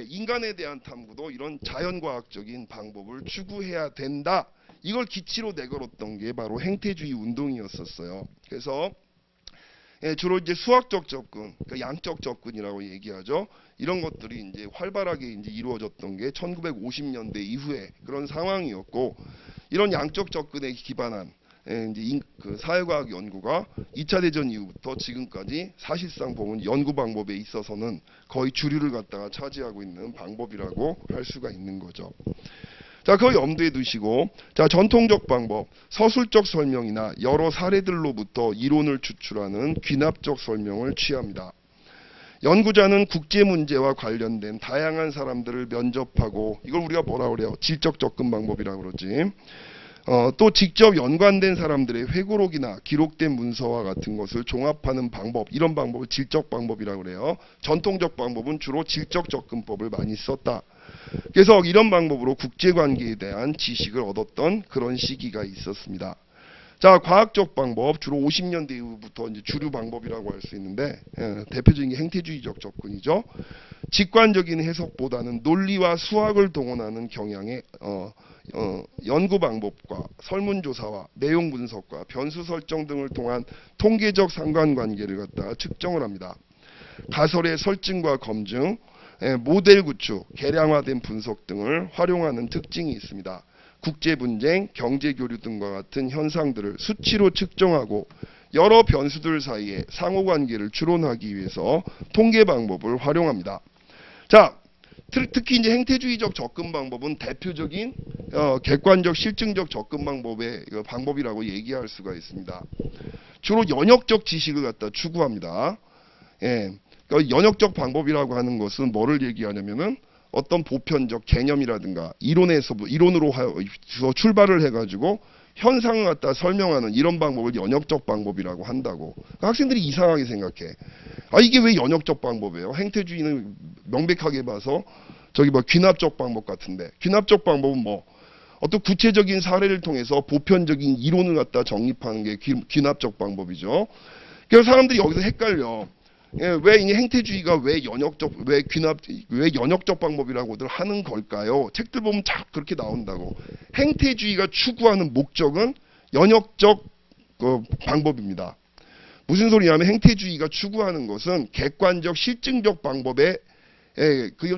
[SPEAKER 1] 인간에 대한 탐구도 이런 자연과학적인 방법을 추구해야 된다. 이걸 기치로 내걸었던 게 바로 행태주의 운동이었었어요. 그래서 주로 이제 수학적 접근, 그러니까 양적 접근이라고 얘기하죠. 이런 것들이 이제 활발하게 이제 이루어졌던 게 1950년대 이후에 그런 상황이었고, 이런 양적 접근에 기반한 이제 그 사회과학 연구가 2차 대전 이후부터 지금까지 사실상 보면 연구 방법에 있어서는 거의 주류를 갖다가 차지하고 있는 방법이라고 할 수가 있는 거죠. 자, 그거 염두에 두시고, 자, 전통적 방법, 서술적 설명이나 여러 사례들로부터 이론을 추출하는 귀납적 설명을 취합니다. 연구자는 국제 문제와 관련된 다양한 사람들을 면접하고, 이걸 우리가 뭐라 그래요? 질적 접근 방법이라고 그러지. 또 직접 연관된 사람들의 회고록이나 기록된 문서와 같은 것을 종합하는 방법, 이런 방법을 질적 방법이라고 그래요. 전통적 방법은 주로 질적 접근법을 많이 썼다. 그래서 이런 방법으로 국제관계에 대한 지식을 얻었던 그런 시기가 있었습니다. 자, 과학적 방법, 주로 50년대 이후부터 이제 주류 방법이라고 할 수 있는데, 대표적인 게 행태주의적 접근이죠. 직관적인 해석보다는 논리와 수학을 동원하는 경향의 연구 방법과 설문조사와 내용 분석과 변수 설정 등을 통한 통계적 상관관계를 갖다가 측정을 합니다. 가설의 설증과 검증, 모델 구축, 계량화된 분석 등을 활용하는 특징이 있습니다. 국제분쟁, 경제교류 등과 같은 현상들을 수치로 측정하고 여러 변수들 사이에 상호관계를 추론하기 위해서 통계 방법을 활용합니다. 자, 특히 이제 행태주의적 접근 방법은 대표적인 객관적 실증적 접근 방법의 방법이라고 얘기할 수가 있습니다. 주로 연역적 지식을 갖다 추구합니다. 그러니까 연역적 방법이라고 하는 것은 뭐를 얘기하냐면은 어떤 보편적 개념이라든가 이론으로 출발을 해가지고 현상을 갖다 설명하는 이런 방법을 연역적 방법이라고 한다고. 학생들이 이상하게 생각해. 아, 이게 왜 연역적 방법이에요? 행태주의는 명백하게 봐서 저기 뭐 귀납적 방법 같은데, 귀납적 방법은 뭐 어떤 구체적인 사례를 통해서 보편적인 이론을 갖다 정립하는 게 귀납적 방법이죠. 그래서 사람들이 여기서 헷갈려. 왜 이 행태주의가 왜 연역적 방법이라고들 하는 걸까요? 책들 보면 참 그렇게 나온다고. 행태주의가 추구하는 목적은 연역적 방법입니다. 무슨 소리냐면 행태주의가 추구하는 것은 객관적 실증적 방법의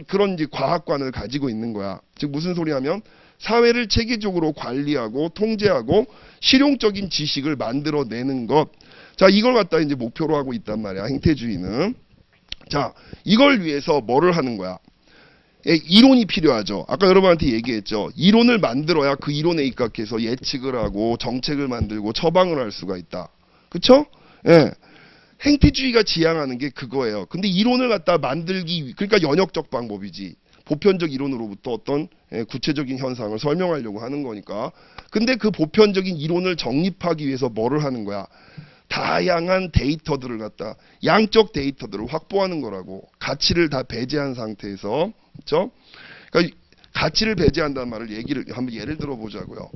[SPEAKER 1] 그런 이제 과학관을 가지고 있는 거야. 즉 무슨 소리냐면 사회를 체계적으로 관리하고 통제하고 실용적인 지식을 만들어내는 것. 자, 이걸 갖다 이제 목표로 하고 있단 말이야, 행태주의는. 자, 이걸 위해서 뭐를 하는 거야? 이론이 필요하죠. 아까 여러분한테 얘기했죠. 이론을 만들어야 그 이론에 입각해서 예측을 하고 정책을 만들고 처방을 할 수가 있다. 그쵸? 행태주의가 지향하는 게 그거예요. 근데 이론을 갖다 만들기, 그러니까 연역적 방법이지. 보편적 이론으로부터 어떤 구체적인 현상을 설명하려고 하는 거니까. 근데 그 보편적인 이론을 정립하기 위해서 뭐를 하는 거야? 다양한 데이터들을 갖다, 양적 데이터들을 확보하는 거라고. 가치를 다 배제한 상태에서, 그렇죠? 그러니까 가치를 배제한다는 말을 한번 예를 들어 보자고요.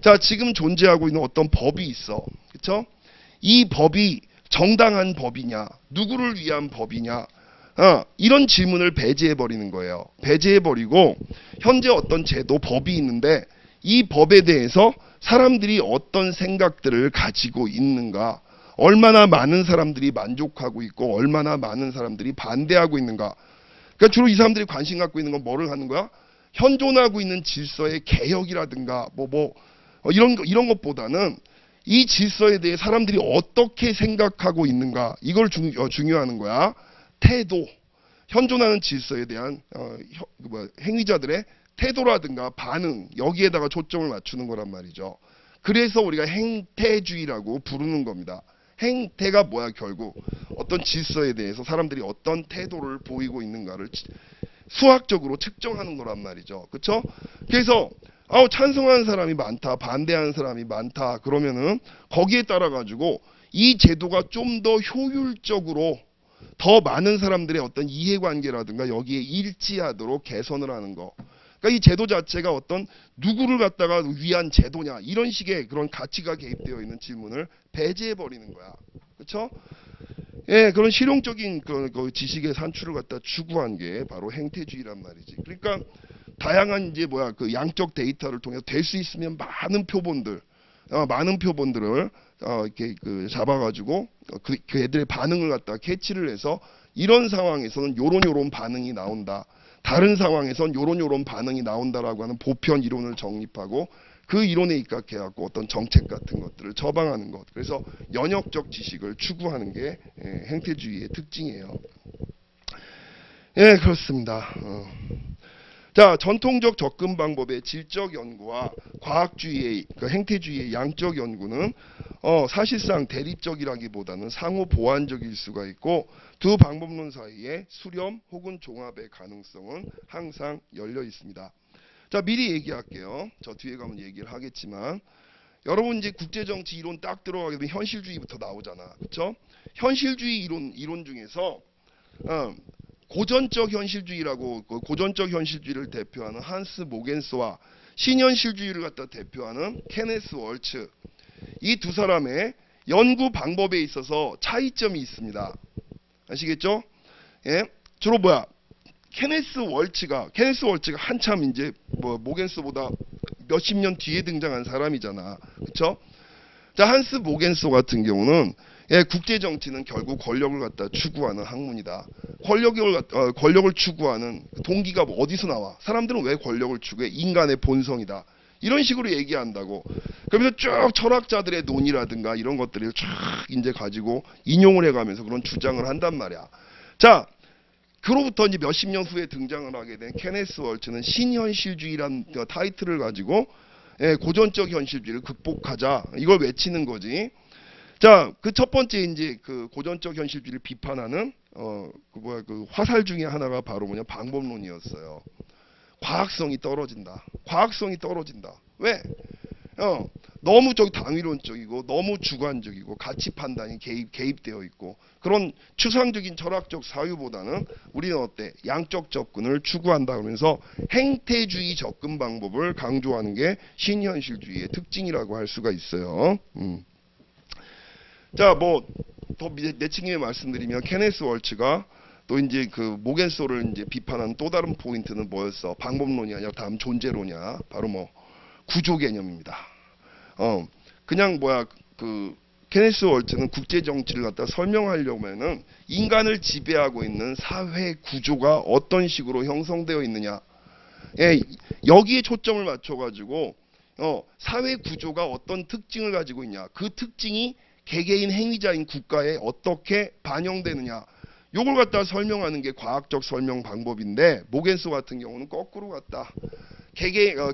[SPEAKER 1] 자, 지금 존재하고 있는 어떤 법이 있어, 그쵸? 이 법이 정당한 법이냐, 누구를 위한 법이냐, 이런 질문을 배제해버리는 거예요. 배제해버리고 현재 어떤 제도, 법이 있는데 이 법에 대해서 사람들이 어떤 생각들을 가지고 있는가, 얼마나 많은 사람들이 만족하고 있고 얼마나 많은 사람들이 반대하고 있는가. 그러니까 주로 이 사람들이 관심 갖고 있는 건 뭐를 하는 거야? 현존하고 있는 질서의 개혁이라든가 이런 것보다는 이 질서에 대해 사람들이 어떻게 생각하고 있는가, 이걸 중요하는 거야. 태도, 현존하는 질서에 대한 행위자들의 태도라든가 반응, 여기에다가 초점을 맞추는 거란 말이죠. 그래서 우리가 행태주의라고 부르는 겁니다. 행태가 뭐야? 결국 어떤 질서에 대해서 사람들이 어떤 태도를 보이고 있는가를 수학적으로 측정하는 거란 말이죠. 그렇죠? 그래서 찬성하는 사람이 많다, 반대하는 사람이 많다, 그러면은 거기에 따라 가지고 이 제도가 좀 더 효율적으로 더 많은 사람들의 어떤 이해관계라든가 여기에 일치하도록 개선을 하는 거. 그러니까 이 제도 자체가 어떤 누구를 갖다가 위한 제도냐, 이런 식의 그런 가치가 개입되어 있는 질문을 배제해 버리는 거야. 그렇죠? 예, 그런 실용적인 그 지식의 산출을 갖다 추구한 게 바로 행태주의란 말이지. 그러니까 다양한 그 양적 데이터를 통해서 될 수 있으면 많은 표본들을 이렇게 잡아가지고 그 애들의 반응을 갖다 캐치를 해서 이런 상황에서는 요런 반응이 나온다. 다른 상황에선 요런 반응이 나온다라고 하는 보편 이론을 정립하고 그 이론에 입각해갖고 어떤 정책 같은 것들을 처방하는 것. 그래서 연역적 지식을 추구하는 게 행태주의의 특징이에요. 예, 그렇습니다. 자, 전통적 접근 방법의 질적 연구와 과학주의의 행태주의의 양적 연구는 사실상 대립적이라기보다는 상호 보완적일 수가 있고 두 방법론 사이에 수렴 혹은 종합의 가능성은 항상 열려 있습니다. 자, 미리 얘기할게요. 저 뒤에 가면 얘기를 하겠지만 여러분 이제 국제정치 이론 딱 들어가게 되면 현실주의부터 나오잖아. 그렇죠? 현실주의 이론 중에서 고전적 현실주의라고, 고전적 현실주의를 대표하는 한스 모겐스와 신현실주의를 갖다 대표하는 케네스 월츠, 이 두 사람의 연구 방법에 있어서 차이점이 있습니다. 아시겠죠? 예? 주로 케네스 월츠가 한참 이제 모겐스보다 몇십 년 뒤에 등장한 사람이잖아. 그쵸? 자, 한스 모겐스 같은 경우는 국제 정치는 결국 권력을 갖다 추구하는 학문이다. 권력을 추구하는 동기가 어디서 나와? 사람들은 왜 권력을 추구해? 인간의 본성이다. 이런 식으로 얘기한다고. 그러면서 쭉 철학자들의 논의라든가 이런 것들을 쭉 이제 가지고 인용을 해가면서 그런 주장을 한단 말이야. 자, 그로부터 이제 몇십 년 후에 등장을 하게 된 케네스 월츠는 신현실주의란 타이틀을 가지고 고전적 현실주의를 극복하자, 이걸 외치는 거지. 자, 그 첫 번째 이제 그 고전적 현실주의를 비판하는 그 화살 중에 하나가 바로 방법론이었어요. 과학성이 떨어진다. 왜? 너무 당위론적이고 너무 주관적이고 가치 판단이 개입되어 있고 그런 추상적인 철학적 사유보다는 우리는 어때? 양적 접근을 추구한다 그러면서 행태주의 접근 방법을 강조하는 게 신현실주의의 특징이라고 할 수가 있어요. 자, 더 내친김에 말씀드리면 케네스 월츠가 또 이제 그 모겐소를 이제 비판한 또 다른 포인트는 뭐였어? 방법론이 아니라 다음 존재론이야. 바로 구조 개념입니다. 그냥 그 케네스 월츠는 국제 정치를 갖다 설명하려면은 인간을 지배하고 있는 사회 구조가 어떤 식으로 형성되어 있느냐, 여기에 초점을 맞춰가지고 사회 구조가 어떤 특징을 가지고 있냐, 그 특징이 개개인 행위자인 국가에 어떻게 반영되느냐, 요걸 갖다 설명하는 게 과학적 설명 방법인데 모겐소 같은 경우는 거꾸로 갔다.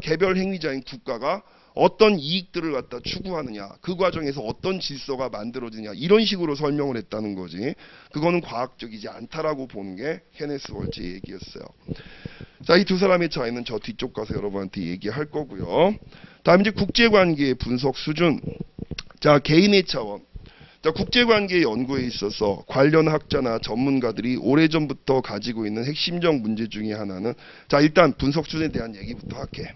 [SPEAKER 1] 개별 행위자인 국가가 어떤 이익들을 갖다 추구하느냐, 그 과정에서 어떤 질서가 만들어지느냐, 이런 식으로 설명을 했다는 거지. 그거는 과학적이지 않다라고 보는 게 케네스 월츠의 얘기였어요. 자, 이 두 사람의 차이는 저 뒤쪽 가서 여러분한테 얘기할 거고요. 다음 이제 국제관계의 분석 수준. 자, 개인의 차원. 자, 국제관계 연구에 있어서 관련 학자나 전문가들이 오래전부터 가지고 있는 핵심적 문제 중에 하나는, 자, 일단 분석 수준에 대한 얘기부터 할게.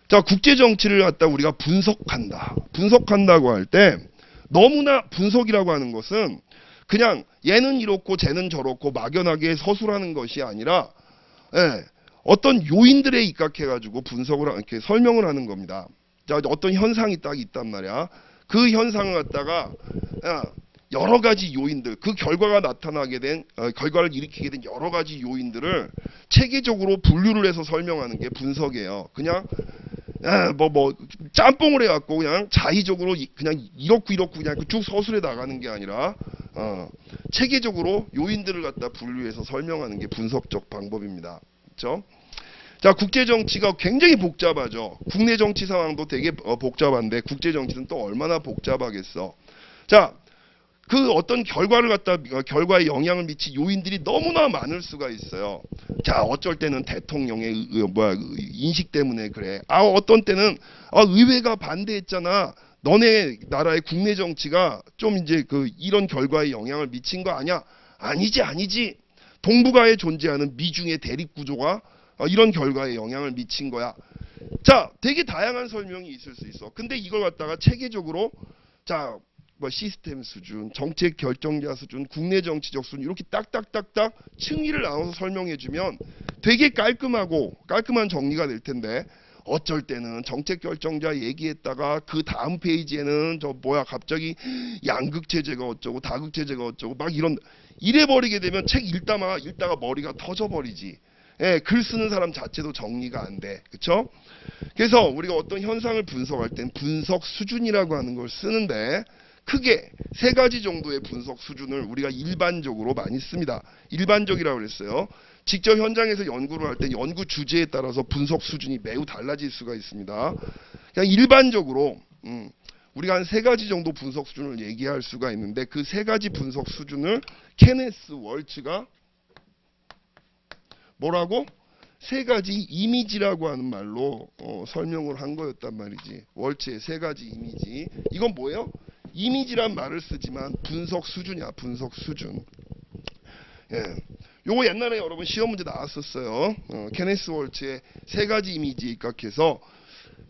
[SPEAKER 1] 자, 국제 정치를 갖다 우리가 분석한다고 할 때 너무나 분석이라고 하는 것은 그냥 얘는 이렇고 쟤는 저렇고 막연하게 서술하는 것이 아니라 예, 어떤 요인들에 입각해가지고 이렇게 설명을 하는 겁니다. 자, 어떤 현상이 딱 있단 말이야. 그 현상을 갖다가 여러 가지 요인들, 그 결과가 나타나게 된 결과를 일으키게 된 여러 가지 요인들을 체계적으로 분류를 해서 설명하는 게 분석이에요. 그냥 짬뽕을 해갖고 그냥 자의적으로 그냥 이렇고 그냥 쭉 서술해 나가는 게 아니라 체계적으로 요인들을 갖다 분류해서 설명하는 게 분석적 방법입니다. 그렇죠? 자, 국제 정치가 굉장히 복잡하죠. 국내 정치 상황도 되게 복잡한데 국제 정치는 또 얼마나 복잡하겠어. 자, 그 어떤 결과에 영향을 미친 요인들이 너무나 많을 수가 있어요. 자, 어쩔 때는 대통령의 인식 때문에 그래. 어떤 때는 의회가 반대했잖아. 너네 나라의 국내 정치가 좀 이제 이런 결과에 영향을 미친 거 아니야? 아니지. 동북아에 존재하는 미중의 대립 구조가 이런 결과에 영향을 미친 거야. 자, 되게 다양한 설명이 있을 수 있어. 근데 이걸 갖다가 체계적으로 자, 시스템 수준, 정책 결정자 수준, 국내 정치적 수준 이렇게 딱딱딱딱 층위를 나눠서 설명해주면 되게 깔끔한 정리가 될 텐데 어쩔 때는 정책 결정자 얘기했다가 그 다음 페이지에는 갑자기 양극 체제가 어쩌고 다극 체제가 어쩌고 막 이래버리게 되면 책 읽다가 머리가 터져버리지. 예, 글 쓰는 사람 자체도 정리가 안 돼. 그쵸? 그래서 우리가 어떤 현상을 분석할 땐 분석 수준이라고 하는 걸 쓰는데 크게 세 가지 정도의 분석 수준을 우리가 일반적으로 많이 씁니다. 일반적이라고 그랬어요. 직접 현장에서 연구를 할 때 연구 주제에 따라서 분석 수준이 매우 달라질 수가 있습니다. 그냥 일반적으로 우리가 한 세 가지 정도 분석 수준을 얘기할 수가 있는데 그 세 가지 분석 수준을 케네스 월츠가 뭐라고? 세 가지 이미지라고 하는 말로 설명을 한 거였단 말이지. 월츠의 세 가지 이미지. 이건 뭐예요? 이미지란 말을 쓰지만 분석 수준이야. 분석 수준. 예. 요거 옛날에 여러분 시험 문제 나왔었어요. 케네스 월츠의 세 가지 이미지에 입각해서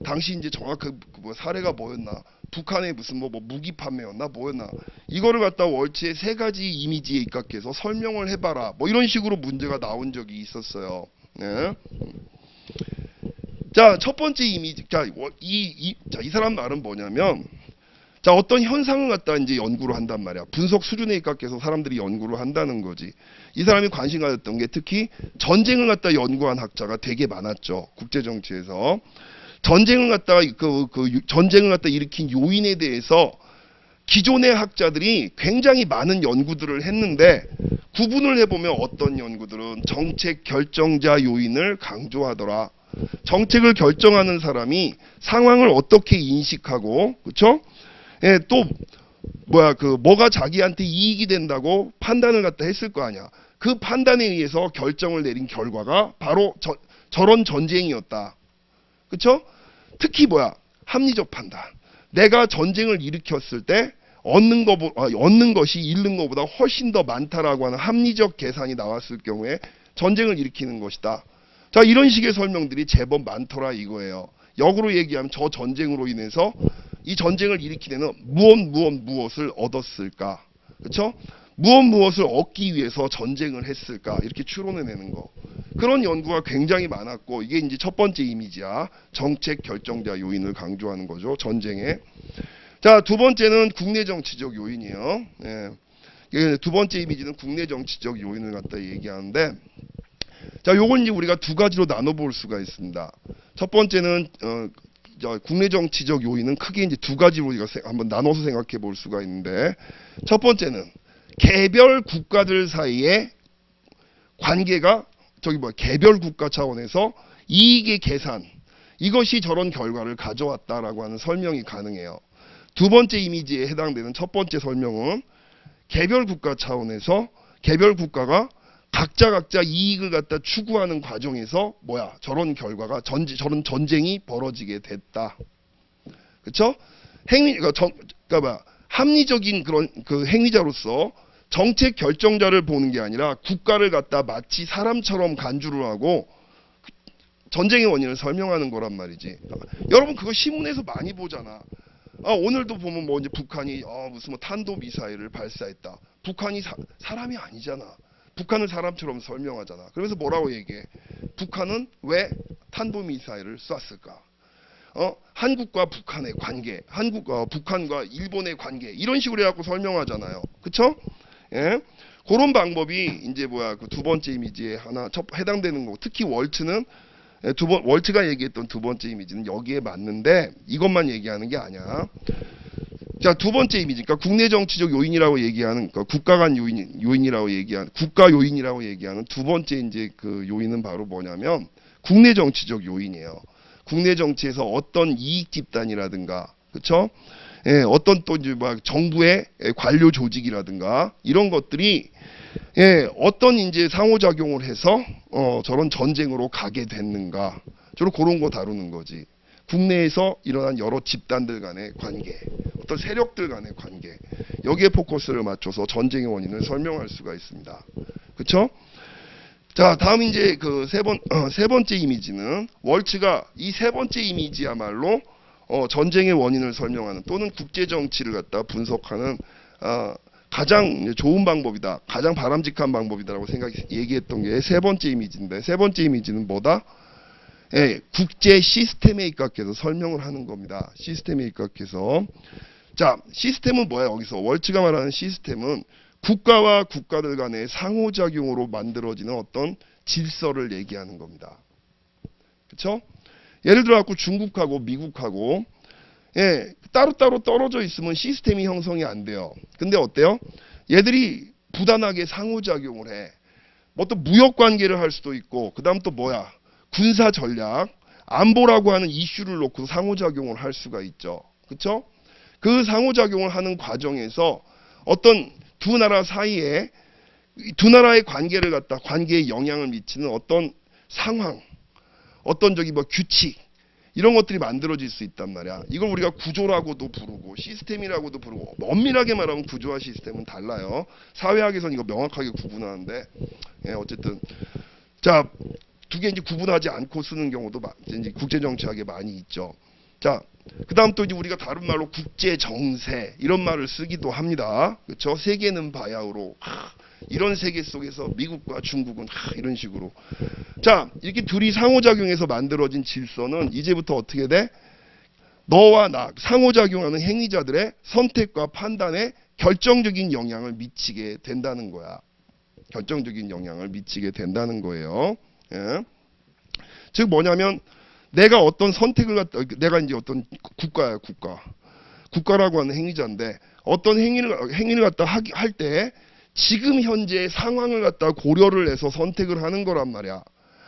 [SPEAKER 1] 당시 이제 정확히 사례가 뭐였나? 북한의 무슨 무기 판매였나? 뭐였나? 이거를 갖다 월츠의 세 가지 이미지에 입각해서 설명을 해봐라. 이런 식으로 문제가 나온 적이 있었어요. 예. 자, 첫 번째 이미지. 이 사람 말은 뭐냐면, 자, 어떤 현상을 갖다 이제 연구를 한단 말이야. 분석 수준에 입각해서 사람들이 연구를 한다는 거지. 이 사람이 관심 가졌던 게 특히 전쟁을 갖다 연구한 학자가 되게 많았죠. 국제 정치에서. 전쟁을 갖다가 전쟁을 갖다 일으킨 요인에 대해서 기존의 학자들이 굉장히 많은 연구들을 했는데 구분을 해보면 어떤 연구들은 정책 결정자 요인을 강조하더라. 정책을 결정하는 사람이 상황을 어떻게 인식하고, 그렇죠? 예, 또 뭐가 자기한테 이익이 된다고 판단을 갖다 했을 거 아니야. 그 판단에 의해서 결정을 내린 결과가 바로 저런 전쟁이었다. 그렇죠? 특히 합리적 판단. 내가 전쟁을 일으켰을 때 얻는 것이 잃는 것보다 훨씬 더 많다라고 하는 합리적 계산이 나왔을 경우에 전쟁을 일으키는 것이다. 자, 이런 식의 설명들이 제법 많더라 이거예요. 역으로 얘기하면 저 전쟁으로 인해서 이 전쟁을 일으키는 무엇을 얻었을까? 그렇죠? 무엇을 얻기 위해서 전쟁을 했을까? 이렇게 추론해내는 거. 그런 연구가 굉장히 많았고 이게 이제 첫 번째 이미지야. 정책 결정자 요인을 강조하는 거죠. 전쟁에. 자, 두 번째는 국내 정치적 요인이에요. 예. 두 번째 이미지는 국내 정치적 요인을 갖다 얘기하는데 자, 요건 이제 우리가 두 가지로 나눠볼 수가 있습니다. 첫 번째는 국내 정치적 요인은 크게 이제 두 가지로 우리가 한번 나눠서 생각해 볼 수가 있는데 첫 번째는 개별 국가들 사이의 관계가 개별 국가 차원에서 이익의 계산 이것이 저런 결과를 가져왔다라고 하는 설명이 가능해요. 두 번째 이미지에 해당되는 첫 번째 설명은 개별 국가 차원에서 개별 국가가 각자 이익을 갖다 추구하는 과정에서 저런 결과가 저런 전쟁이 벌어지게 됐다. 그렇죠? 합리적인 그런 행위자로서 정책 결정자를 보는 게 아니라 국가를 갖다 마치 사람처럼 간주를 하고 전쟁의 원인을 설명하는 거란 말이지. 여러분 그거 신문에서 많이 보잖아. 오늘도 보면 뭐 이제 북한이 무슨 뭐 탄도 미사일을 발사했다. 북한이 사람이 아니잖아. 북한을 사람처럼 설명하잖아. 그러면서 뭐라고 얘기해? 북한은 왜 탄도 미사일을 쐈을까? 한국과 북한의 관계, 북한과 일본의 관계 이런 식으로 해갖고 설명하잖아요. 그쵸? 예? 그런 방법이 이제 그 두 번째 이미지에 하나 해당되는 거고, 특히 월츠는 월츠가 얘기했던 두 번째 이미지는 여기에 맞는데 이것만 얘기하는 게 아니야. 자, 두 번째 이미지, 그러니까 국내 정치적 요인이라고 얘기하는, 그러니까 국가 간 요인이라고 얘기하는, 국가 요인이라고 얘기하는 두 번째 이제 그 요인은 바로 뭐냐면 국내 정치적 요인이에요. 국내 정치에서 어떤 이익 집단이라든가, 그렇죠? 예, 어떤 또 이제 정부의 관료 조직이라든가 이런 것들이 어떤 이제 상호작용을 해서 저런 전쟁으로 가게 됐는가, 주로 그런 거 다루는 거지. 국내에서 일어난 여러 집단들 간의 관계, 어떤 세력들 간의 관계, 여기에 포커스를 맞춰서 전쟁의 원인을 설명할 수가 있습니다. 그렇죠? 자, 다음 이제 그 세 번째 이미지는 월츠가 이 세 번째 이미지야말로 전쟁의 원인을 설명하는 또는 국제 정치를 갖다 분석하는 가장 좋은 방법이다, 가장 바람직한 방법이다라고 얘기했던 게 세 번째 이미지인데, 세 번째 이미지는 뭐다? 국제 시스템에 입각해서 설명을 하는 겁니다. 시스템에 입각해서. 자, 시스템은 뭐야? 여기서 월츠가 말하는 시스템은 국가와 국가들 간의 상호작용으로 만들어지는 어떤 질서를 얘기하는 겁니다. 그렇죠? 예를 들어 갖고 중국하고 미국하고 따로따로 떨어져 있으면 시스템이 형성이 안 돼요. 근데 어때요? 얘들이 부단하게 상호작용을 해. 뭐 또 무역 관계를 할 수도 있고, 그 다음 또 뭐야? 군사 전략, 안보라고 하는 이슈를 놓고 상호작용을 할 수가 있죠. 그렇죠? 그 상호작용을 하는 과정에서 어떤 두 나라 사이에, 두 나라의 관계를 갖다, 관계에 영향을 미치는 어떤 상황, 어떤 규칙, 이런 것들이 만들어질 수 있단 말이야. 이걸 우리가 구조라고도 부르고 시스템이라고도 부르고, 엄밀하게 말하면 구조와 시스템은 달라요. 사회학에서는 이거 명확하게 구분하는데, 어쨌든 자, 두 개 이제 구분하지 않고 쓰는 경우도 이제 국제정치학에 많이 있죠. 자, 그 다음 또 이제 우리가 다른 말로 국제정세 이런 말을 쓰기도 합니다. 그렇죠? 세계는 바야흐로 이런 세계 속에서 미국과 중국은 이런 식으로. 자, 이렇게 둘이 상호작용해서 만들어진 질서는 이제부터 어떻게 돼? 너와 나, 상호작용하는 행위자들의 선택과 판단에 결정적인 영향을 미치게 된다는 거야. 결정적인 영향을 미치게 된다는 거예요. 예. 즉 뭐냐면 내가 어떤 선택을 내가 이제 어떤 국가야, 국가라고 하는 행위자인데 어떤 행위를 갖다 할 때 지금 현재의 상황을 갖다 고려를 해서 선택을 하는 거란 말이야.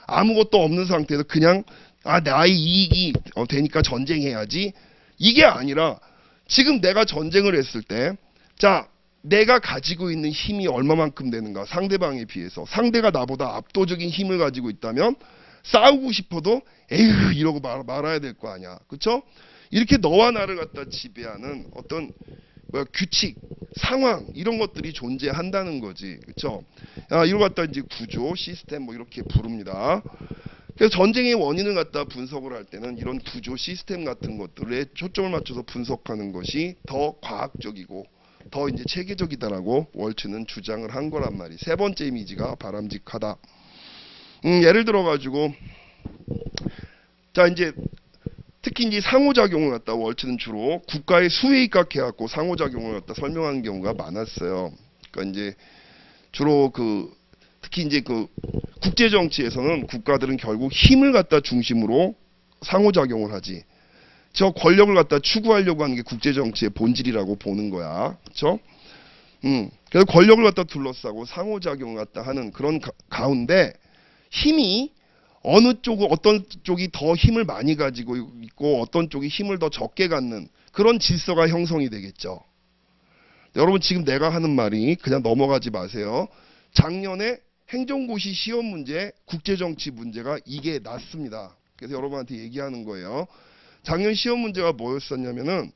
[SPEAKER 1] 아무것도 없는 상태에서 그냥 나의 이익이 되니까 전쟁해야지, 이게 아니라 지금 내가 전쟁을 했을 때, 자, 내가 가지고 있는 힘이 얼마만큼 되는가, 상대방에 비해서. 상대가 나보다 압도적인 힘을 가지고 있다면 싸우고 싶어도 에휴 이러고 말아야 될 거 아니야. 그쵸? 이렇게 너와 나를 갖다 지배하는 어떤 규칙, 상황 이런 것들이 존재한다는 거지. 그쵸? 이걸 갖다 이제 구조, 시스템 뭐 이렇게 부릅니다. 그래서 전쟁의 원인을 갖다 분석을 할 때는 이런 구조, 시스템 같은 것들에 초점을 맞춰서 분석하는 것이 더 과학적이고 더 이제 체계적이다라고 월츠는 주장을 한 거란 말이. 세 번째 이미지가 바람직하다. 예를 들어 가지고, 자, 이제 특히 이제 상호작용을 갖다 월츠는 주로 국가의 수에 입각해 갖고 상호작용을 갖다 설명하는 경우가 많았어요. 그러니까 이제 주로 특히 이제 국제 정치에서는 국가들은 결국 힘을 갖다 중심으로 상호작용을 하지. 저 권력을 갖다 추구하려고 하는 게 국제 정치의 본질이라고 보는 거야. 그렇죠? 그래서 권력을 갖다 둘러싸고 상호작용을 갖다 하는 그런 가운데 힘이 어떤 쪽이 더 힘을 많이 가지고 있고 어떤 쪽이 힘을 더 적게 갖는 그런 질서가 형성이 되겠죠. 여러분 지금 내가 하는 말이 그냥 넘어가지 마세요. 작년에 행정고시 시험 문제, 국제정치 문제가 이게 났습니다. 그래서 여러분한테 얘기하는 거예요. 작년 시험 문제가 뭐였었냐면은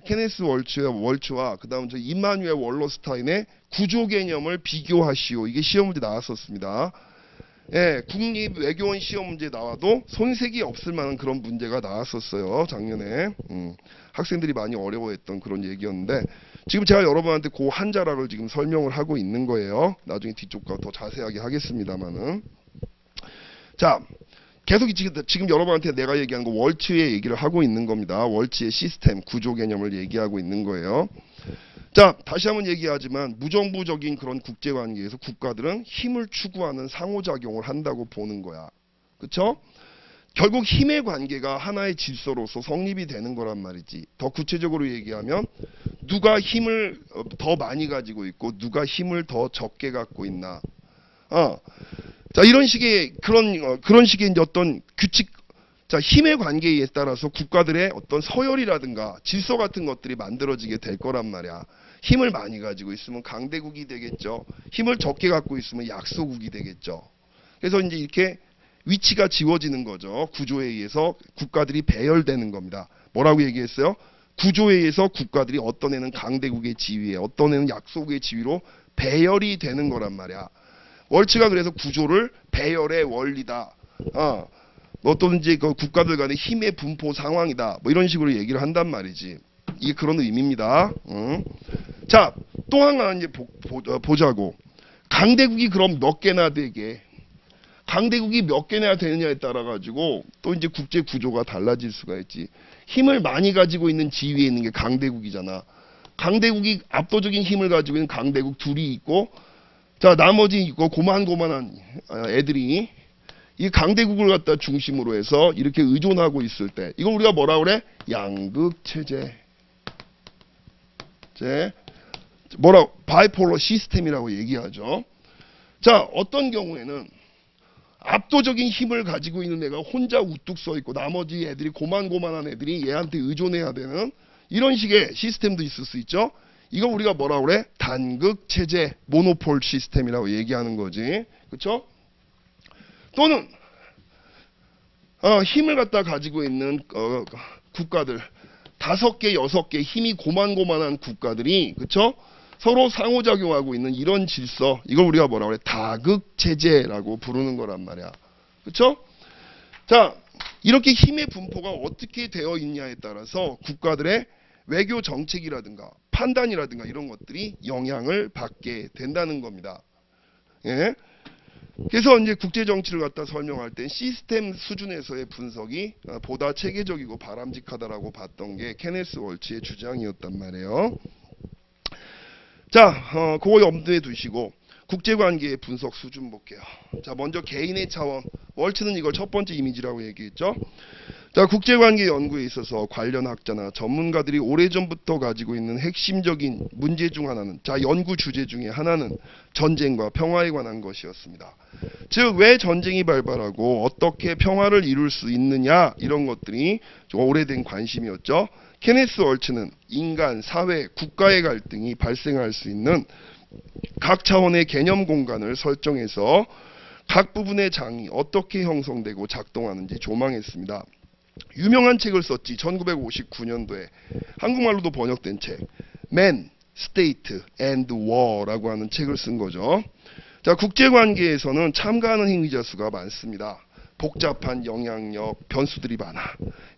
[SPEAKER 1] 케네스 월츠와 그 다음 임마누엘 월러스타인의 구조 개념을 비교하시오. 이게 시험 문제 나왔었습니다. 예, 국립 외교원 시험 문제 나와도 손색이 없을 만한 그런 문제가 나왔었어요. 작년에. 학생들이 많이 어려워했던 그런 얘기였는데 지금 제가 여러분한테 그 한자락을 지금 설명을 하고 있는 거예요. 나중에 뒤쪽과 더 자세하게 하겠습니다만은. 자, 계속 지금 여러분한테 내가 얘기한 거 월츠의 얘기를 하고 있는 겁니다. 월츠의 시스템, 구조 개념을 얘기하고 있는 거예요. 자, 다시 한번 얘기하지만 무정부적인 그런 국제관계에서 국가들은 힘을 추구하는 상호작용을 한다고 보는 거야. 그쵸? 결국 힘의 관계가 하나의 질서로서 성립이 되는 거란 말이지. 더 구체적으로 얘기하면 누가 힘을 더 많이 가지고 있고 누가 힘을 더 적게 갖고 있나. 자, 이런 식의 그런 식의 이제 어떤 규칙, 자, 힘의 관계에 따라서 국가들의 어떤 서열이라든가 질서 같은 것들이 만들어지게 될 거란 말이야. 힘을 많이 가지고 있으면 강대국이 되겠죠. 힘을 적게 갖고 있으면 약소국이 되겠죠. 그래서 이제 이렇게 위치가 지워지는 거죠. 구조에 의해서 국가들이 배열되는 겁니다. 뭐라고 얘기했어요? 구조에 의해서 국가들이 어떤 애는 강대국의 지위에, 어떤 애는 약소국의 지위로 배열이 되는 거란 말이야. 월츠가 그래서 구조를 배열의 원리다. 어떤 이제 그 국가들 간의 힘의 분포 상황이다. 뭐 이런 식으로 얘기를 한단 말이지. 이게 그런 의미입니다. 자, 또 하나 이제 보자고. 강대국이 그럼 몇 개나 되게? 강대국이 몇 개나 되느냐에 따라 가지고 또 이제 국제 구조가 달라질 수가 있지. 힘을 많이 가지고 있는 지위에 있는 게 강대국이잖아. 강대국이 압도적인 힘을 가지고 있는 강대국 둘이 있고, 자, 나머지 있고 고만고만한 애들이 이 강대국을 갖다 중심으로 해서 이렇게 의존하고 있을 때, 이거 우리가 뭐라 그래? 양극 체제. 바이폴러 시스템이라고 얘기하죠. 자, 어떤 경우에는 압도적인 힘을 가지고 있는 애가 혼자 우뚝 서 있고 나머지 애들이 고만고만한 애들이 얘한테 의존해야 되는 이런 식의 시스템도 있을 수 있죠. 이거 우리가 뭐라 그래? 단극 체제, 모노폴 시스템이라고 얘기하는 거지. 그렇죠? 또는 힘을 갖다 가지고 있는 국가들 5개, 6개 힘이 고만고만한 국가들이, 그렇죠? 서로 상호작용하고 있는 이런 질서, 이걸 우리가 뭐라 그래? 다극체제라고 부르는 거란 말이야. 그렇죠? 자, 이렇게 힘의 분포가 어떻게 되어 있냐에 따라서 국가들의 외교 정책이라든가 판단이라든가 이런 것들이 영향을 받게 된다는 겁니다. 예? 그래서 이제 국제 정치를 갖다 설명할 때 시스템 수준에서의 분석이 보다 체계적이고 바람직하다라고 봤던 게 케네스 월츠의 주장이었단 말이에요. 자, 그거 염두에 두시고 국제관계의 분석 수준 볼게요. 자, 먼저 개인의 차원. 월츠는 이걸 첫 번째 이미지라고 얘기했죠. 자, 국제관계 연구에 있어서 관련 학자나 전문가들이 오래전부터 가지고 있는 핵심적인 문제 중 하나는, 자, 연구 주제 중에 하나는 전쟁과 평화에 관한 것이었습니다. 즉, 왜 전쟁이 발발하고 어떻게 평화를 이룰 수 있느냐, 이런 것들이 좀 오래된 관심이었죠. 케네스 월츠는 인간, 사회, 국가의 갈등이 발생할 수 있는 각 차원의 개념 공간을 설정해서 각 부분의 장이 어떻게 형성되고 작동하는지 조망했습니다. 유명한 책을 썼지. 1959년도에 한국말로도 번역된 책 Man, State and War라고 하는 책을 쓴 거죠. 자, 국제관계에서는 참가하는 행위자 수가 많습니다. 복잡한 영향력, 변수들이 많아.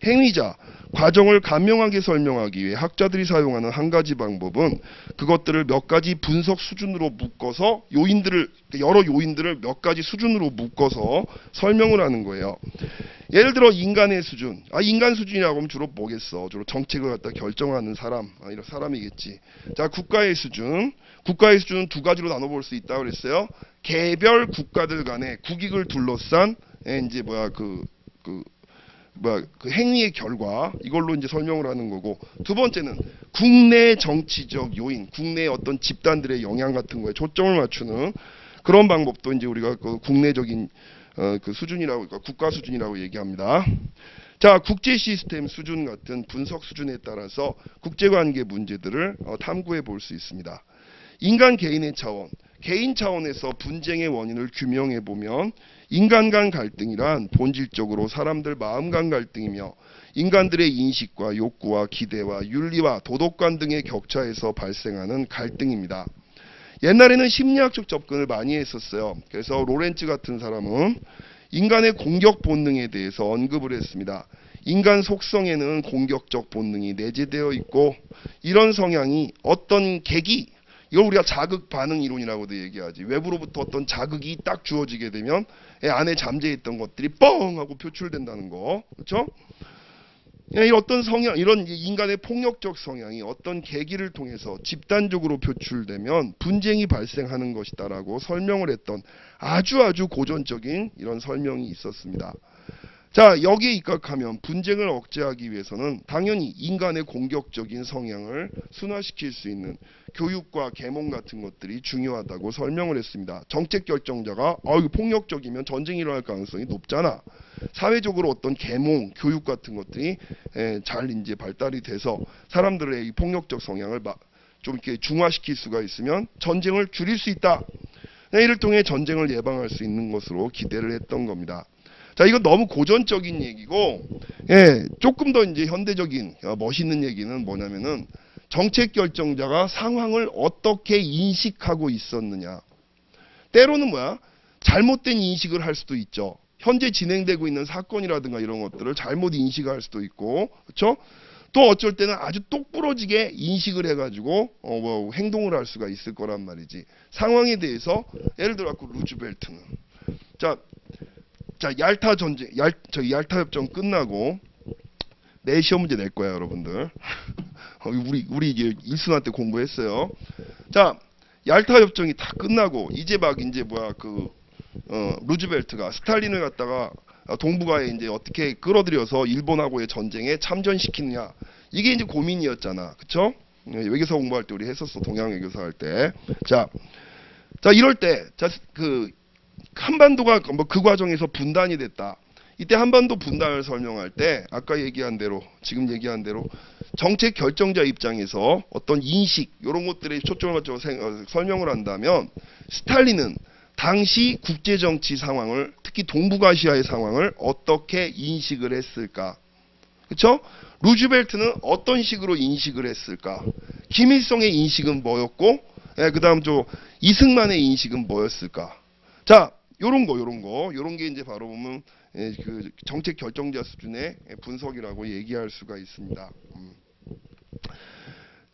[SPEAKER 1] 행위자, 과정을 간명하게 설명하기 위해 학자들이 사용하는 한 가지 방법은 그것들을 몇 가지 분석 수준으로 묶어서 여러 요인들을 몇 가지 수준으로 묶어서 설명을 하는 거예요. 예를 들어 인간의 수준. 인간 수준이라고 하면 주로 뭐겠어? 주로 정책을 갖다 결정하는 사람, 이런 사람이겠지. 자, 국가의 수준. 국가의 수준은 두 가지로 나눠볼 수 있다고 그랬어요. 개별 국가들 간의 국익을 둘러싼 이제 그 행위의 결과, 이걸로 이제 설명을 하는 거고, 두 번째는 국내 정치적 요인, 국내 어떤 집단들의 영향 같은 거에 초점을 맞추는 그런 방법도 이제 우리가 그 국내적인 그 수준이라고, 그러니까 국가 수준이라고 얘기합니다. 자, 국제 시스템 수준 같은 분석 수준에 따라서 국제관계 문제들을 탐구해 볼 수 있습니다. 인간 개인의 차원, 개인 차원에서 분쟁의 원인을 규명해 보면 인간 간 갈등이란 본질적으로 사람들 마음 간 갈등이며 인간들의 인식과 욕구와 기대와 윤리와 도덕관 등의 격차에서 발생하는 갈등입니다. 옛날에는 심리학적 접근을 많이 했었어요. 그래서 로렌츠 같은 사람은 인간의 공격 본능에 대해서 언급을 했습니다. 인간 속성에는 공격적 본능이 내재되어 있고 이런 성향이 어떤 계기, 이걸 우리가 자극 반응 이론이라고도 얘기하지. 외부로부터 어떤 자극이 딱 주어지게 되면 안에 잠재있던 것들이 뻥 하고 표출된다는 거. 그렇죠? 이런 어떤 성향, 이런 인간의 폭력적 성향이 어떤 계기를 통해서 집단적으로 표출되면 분쟁이 발생하는 것이다라고 설명을 했던 아주 고전적인 이런 설명이 있었습니다. 자, 여기에 입각하면 분쟁을 억제하기 위해서는 당연히 인간의 공격적인 성향을 순화시킬 수 있는 교육과 계몽 같은 것들이 중요하다고 설명을 했습니다. 정책 결정자가 이거 폭력적이면 전쟁이 일어날 가능성이 높잖아. 사회적으로 어떤 계몽, 교육 같은 것들이 잘 이제 발달이 돼서 사람들의 이 폭력적 성향을 좀 이렇게 중화시킬 수가 있으면 전쟁을 줄일 수 있다. 이를 통해 전쟁을 예방할 수 있는 것으로 기대를 했던 겁니다. 자, 이건 너무 고전적인 얘기고, 조금 더 이제 현대적인 멋있는 얘기는 뭐냐면은 정책 결정자가 상황을 어떻게 인식하고 있었느냐. 때로는 잘못된 인식을 할 수도 있죠. 현재 진행되고 있는 사건이라든가 이런 것들을 잘못 인식할 수도 있고, 그렇죠? 또 어쩔 때는 아주 똑부러지게 인식을 해가지고 행동을 할 수가 있을 거란 말이지. 상황에 대해서 예를 들어 루즈벨트는 자, 얄타 전쟁, 얄타 협정 끝나고 내일 시험 문제 낼 거야, 여러분들. 우리 이제 일순환 때 공부했어요. 자, 얄타 협정이 다 끝나고 이제 루즈벨트가 스탈린을 갖다가 동북아에 이제 어떻게 끌어들여서 일본하고의 전쟁에 참전시키느냐. 이게 이제 고민이었잖아. 그쵸? 외교사 공부할 때 우리 했었어. 동양 외교사 할 때. 자, 이럴 때, 한반도가 그 과정에서 분단이 됐다. 이때 한반도 분단을 설명할 때 아까 얘기한 대로, 지금 얘기한 대로 정책 결정자 입장에서 어떤 인식 이런 것들에 초점을 맞춰서 설명을 한다면 스탈린은 당시 국제정치 상황을, 특히 동북아시아의 상황을 어떻게 인식을 했을까? 그렇죠? 루즈벨트는 어떤 식으로 인식을 했을까? 김일성의 인식은 뭐였고, 그 다음 이승만의 인식은 뭐였을까? 자, 요런 게 이제 바로 보면 그 정책 결정자 수준의 분석이라고 얘기할 수가 있습니다.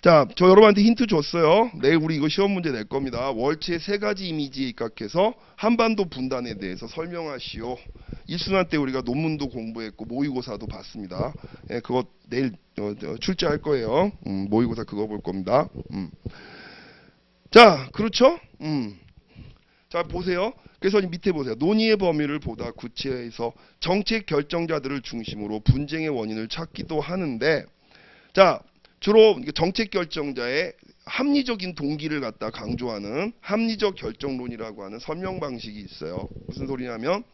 [SPEAKER 1] 자, 저 여러분한테 힌트 줬어요. 내일 우리 이거 시험 문제 낼 겁니다. 월체 3가지 이미지에 입각해서 한반도 분단에 대해서 설명하시오. 일순환 때 우리가 논문도 공부했고 모의고사도 봤습니다. 그거 내일 출제할 거예요. 모의고사 그거 볼 겁니다. 자, 그렇죠? 자, 보세요. 그래서 밑에 보세요. 논의의 범위를 보다 구체해서 정책 결정자들을 중심으로 분쟁의 원인을 찾기도 하는데, 자, 주로 정책 결정자의 합리적인 동기를 갖다 강조하는 합리적 결정론이라고 하는 설명 방식이 있어요. 무슨 소리냐면,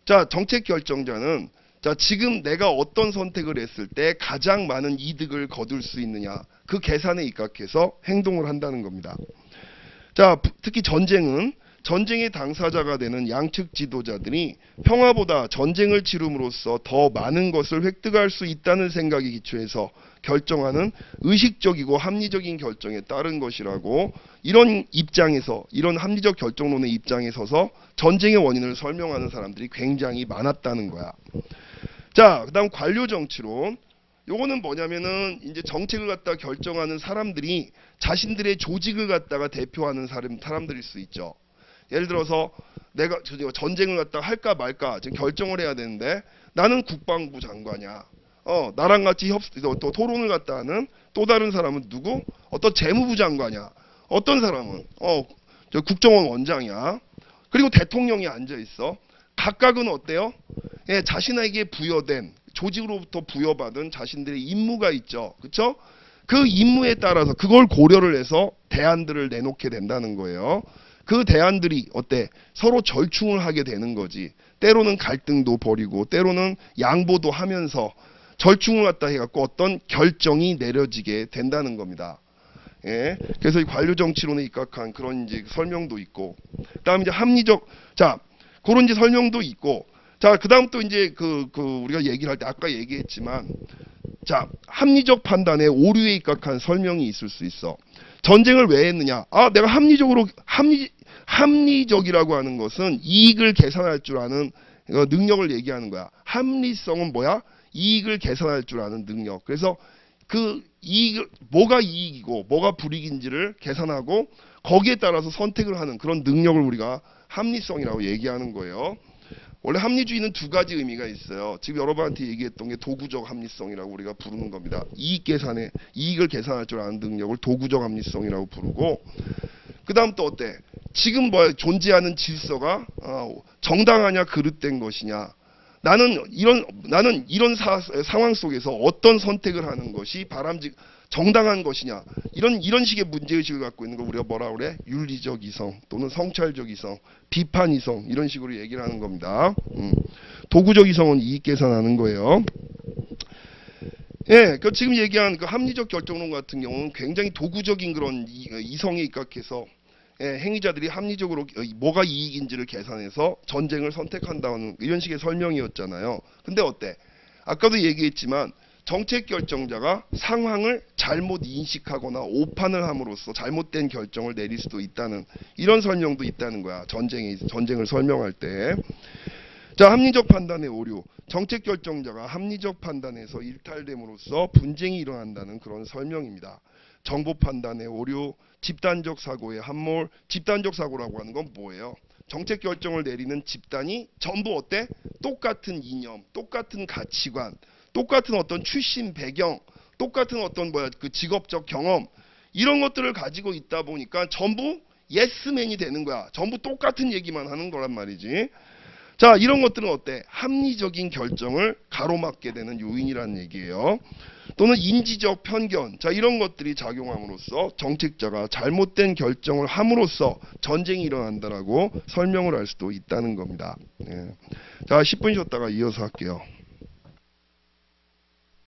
[SPEAKER 1] 자, 정책 결정자는 지금 내가 어떤 선택을 했을 때 가장 많은 이득을 거둘 수 있느냐, 그 계산에 입각해서 행동을 한다는 겁니다. 자, 특히 전쟁은 전쟁의 당사자가 되는 양측 지도자들이 평화보다 전쟁을 치름으로써 더 많은 것을 획득할 수 있다는 생각에 기초해서 결정하는 의식적이고 합리적인 결정에 따른 것이라고, 이런 입장에서, 이런 합리적 결정론의 입장에 서서 전쟁의 원인을 설명하는 사람들이 굉장히 많았다는 거야. 자, 그 다음 관료 정치론. 요거는 뭐냐면은 이제 정책을 갖다 결정하는 사람들이 자신들의 조직을 갖다가 대표하는 사람들일 수 있죠. 예를 들어서 내가 전쟁을 갖다 할까 말까 지금 결정을 해야 되는데, 나는 국방부 장관이야. 나랑 같이 또 토론을 갖다 하는 또 다른 사람은 누구? 어떤 재무부 장관이야. 어떤 사람은 국정원 원장이야. 그리고 대통령이 앉아 있어. 각각은 어때요? 자신에게 부여된, 조직으로부터 부여받은 자신들의 임무가 있죠. 그렇죠? 그 임무에 따라서 그걸 고려를 해서 대안들을 내놓게 된다는 거예요. 그 대안들이 서로 절충을 하게 되는 거지. 때로는 갈등도 벌이고 때로는 양보도 하면서 절충을 갖다 해갖고 어떤 결정이 내려지게 된다는 겁니다. 그래서 이 관료 정치론에 입각한 그런 이제 설명도 있고, 그다음에 이제 합리적, 자, 그런 이제 설명도 있고, 자, 그다음 또 이제 우리가 얘기를 할 때 아까 얘기했지만 자, 합리적 판단에 오류에 입각한 설명이 있을 수 있어. 전쟁을 왜 했느냐? 내가 합리적이라고 하는 것은 이익을 계산할 줄 아는 능력을 얘기하는 거야. 합리성은 뭐야? 이익을 계산할 줄 아는 능력. 그래서 그 이익을, 뭐가 이익이고 뭐가 불이익인지를 계산하고 거기에 따라서 선택을 하는 그런 능력을 우리가 합리성이라고 얘기하는 거예요. 원래 합리주의는 두 가지 의미가 있어요. 지금 여러분한테 얘기했던 게 도구적 합리성이라고 우리가 부르는 겁니다. 이익을 계산할 줄 아는 능력을 도구적 합리성이라고 부르고, 그 다음 또 어때? 지금 존재하는 질서가 정당하냐 그릇된 것이냐, 나는 이런 상황 속에서 어떤 선택을 하는 것이 정당한 것이냐, 이런 식의 문제의식을 갖고 있는 걸 우리가 뭐라 그래? 윤리적 이성 또는 성찰적 이성, 비판 이성, 이런 식으로 얘기를 하는 겁니다. 도구적 이성은 이익 계산하는 거예요. 예, 지금 얘기한 그 합리적 결정론 같은 경우는 굉장히 도구적인 그런 이성에 입각해서, 예, 행위자들이 합리적으로 뭐가 이익인지를 계산해서 전쟁을 선택한다는 이런 식의 설명이었잖아요. 근데 어때? 아까도 얘기했지만 정책 결정자가 상황을 잘못 인식하거나 오판을 함으로써 잘못된 결정을 내릴 수도 있다는 이런 설명도 있다는 거야. 전쟁을 설명할 때. 자, 합리적 판단의 오류. 정책 결정자가 합리적 판단에서 일탈됨으로써 분쟁이 일어난다는 그런 설명입니다. 정보 판단의 오류, 집단적 사고의 함몰. 집단적 사고라고 하는 건 뭐예요? 정책 결정을 내리는 집단이 전부 어때? 똑같은 이념, 똑같은 가치관, 똑같은 어떤 출신 배경, 똑같은 어떤 그 직업적 경험, 이런 것들을 가지고 있다 보니까 전부 예스맨이 되는 거야. 전부 똑같은 얘기만 하는 거란 말이지. 자, 이런 것들은 어때? 합리적인 결정을 가로막게 되는 요인이라는 얘기예요. 또는 인지적 편견, 자, 이런 것들이 작용함으로써 정책자가 잘못된 결정을 함으로써 전쟁이 일어난다라고 설명을 할 수도 있다는 겁니다. 예. 자, 10분 쉬었다가 이어서 할게요.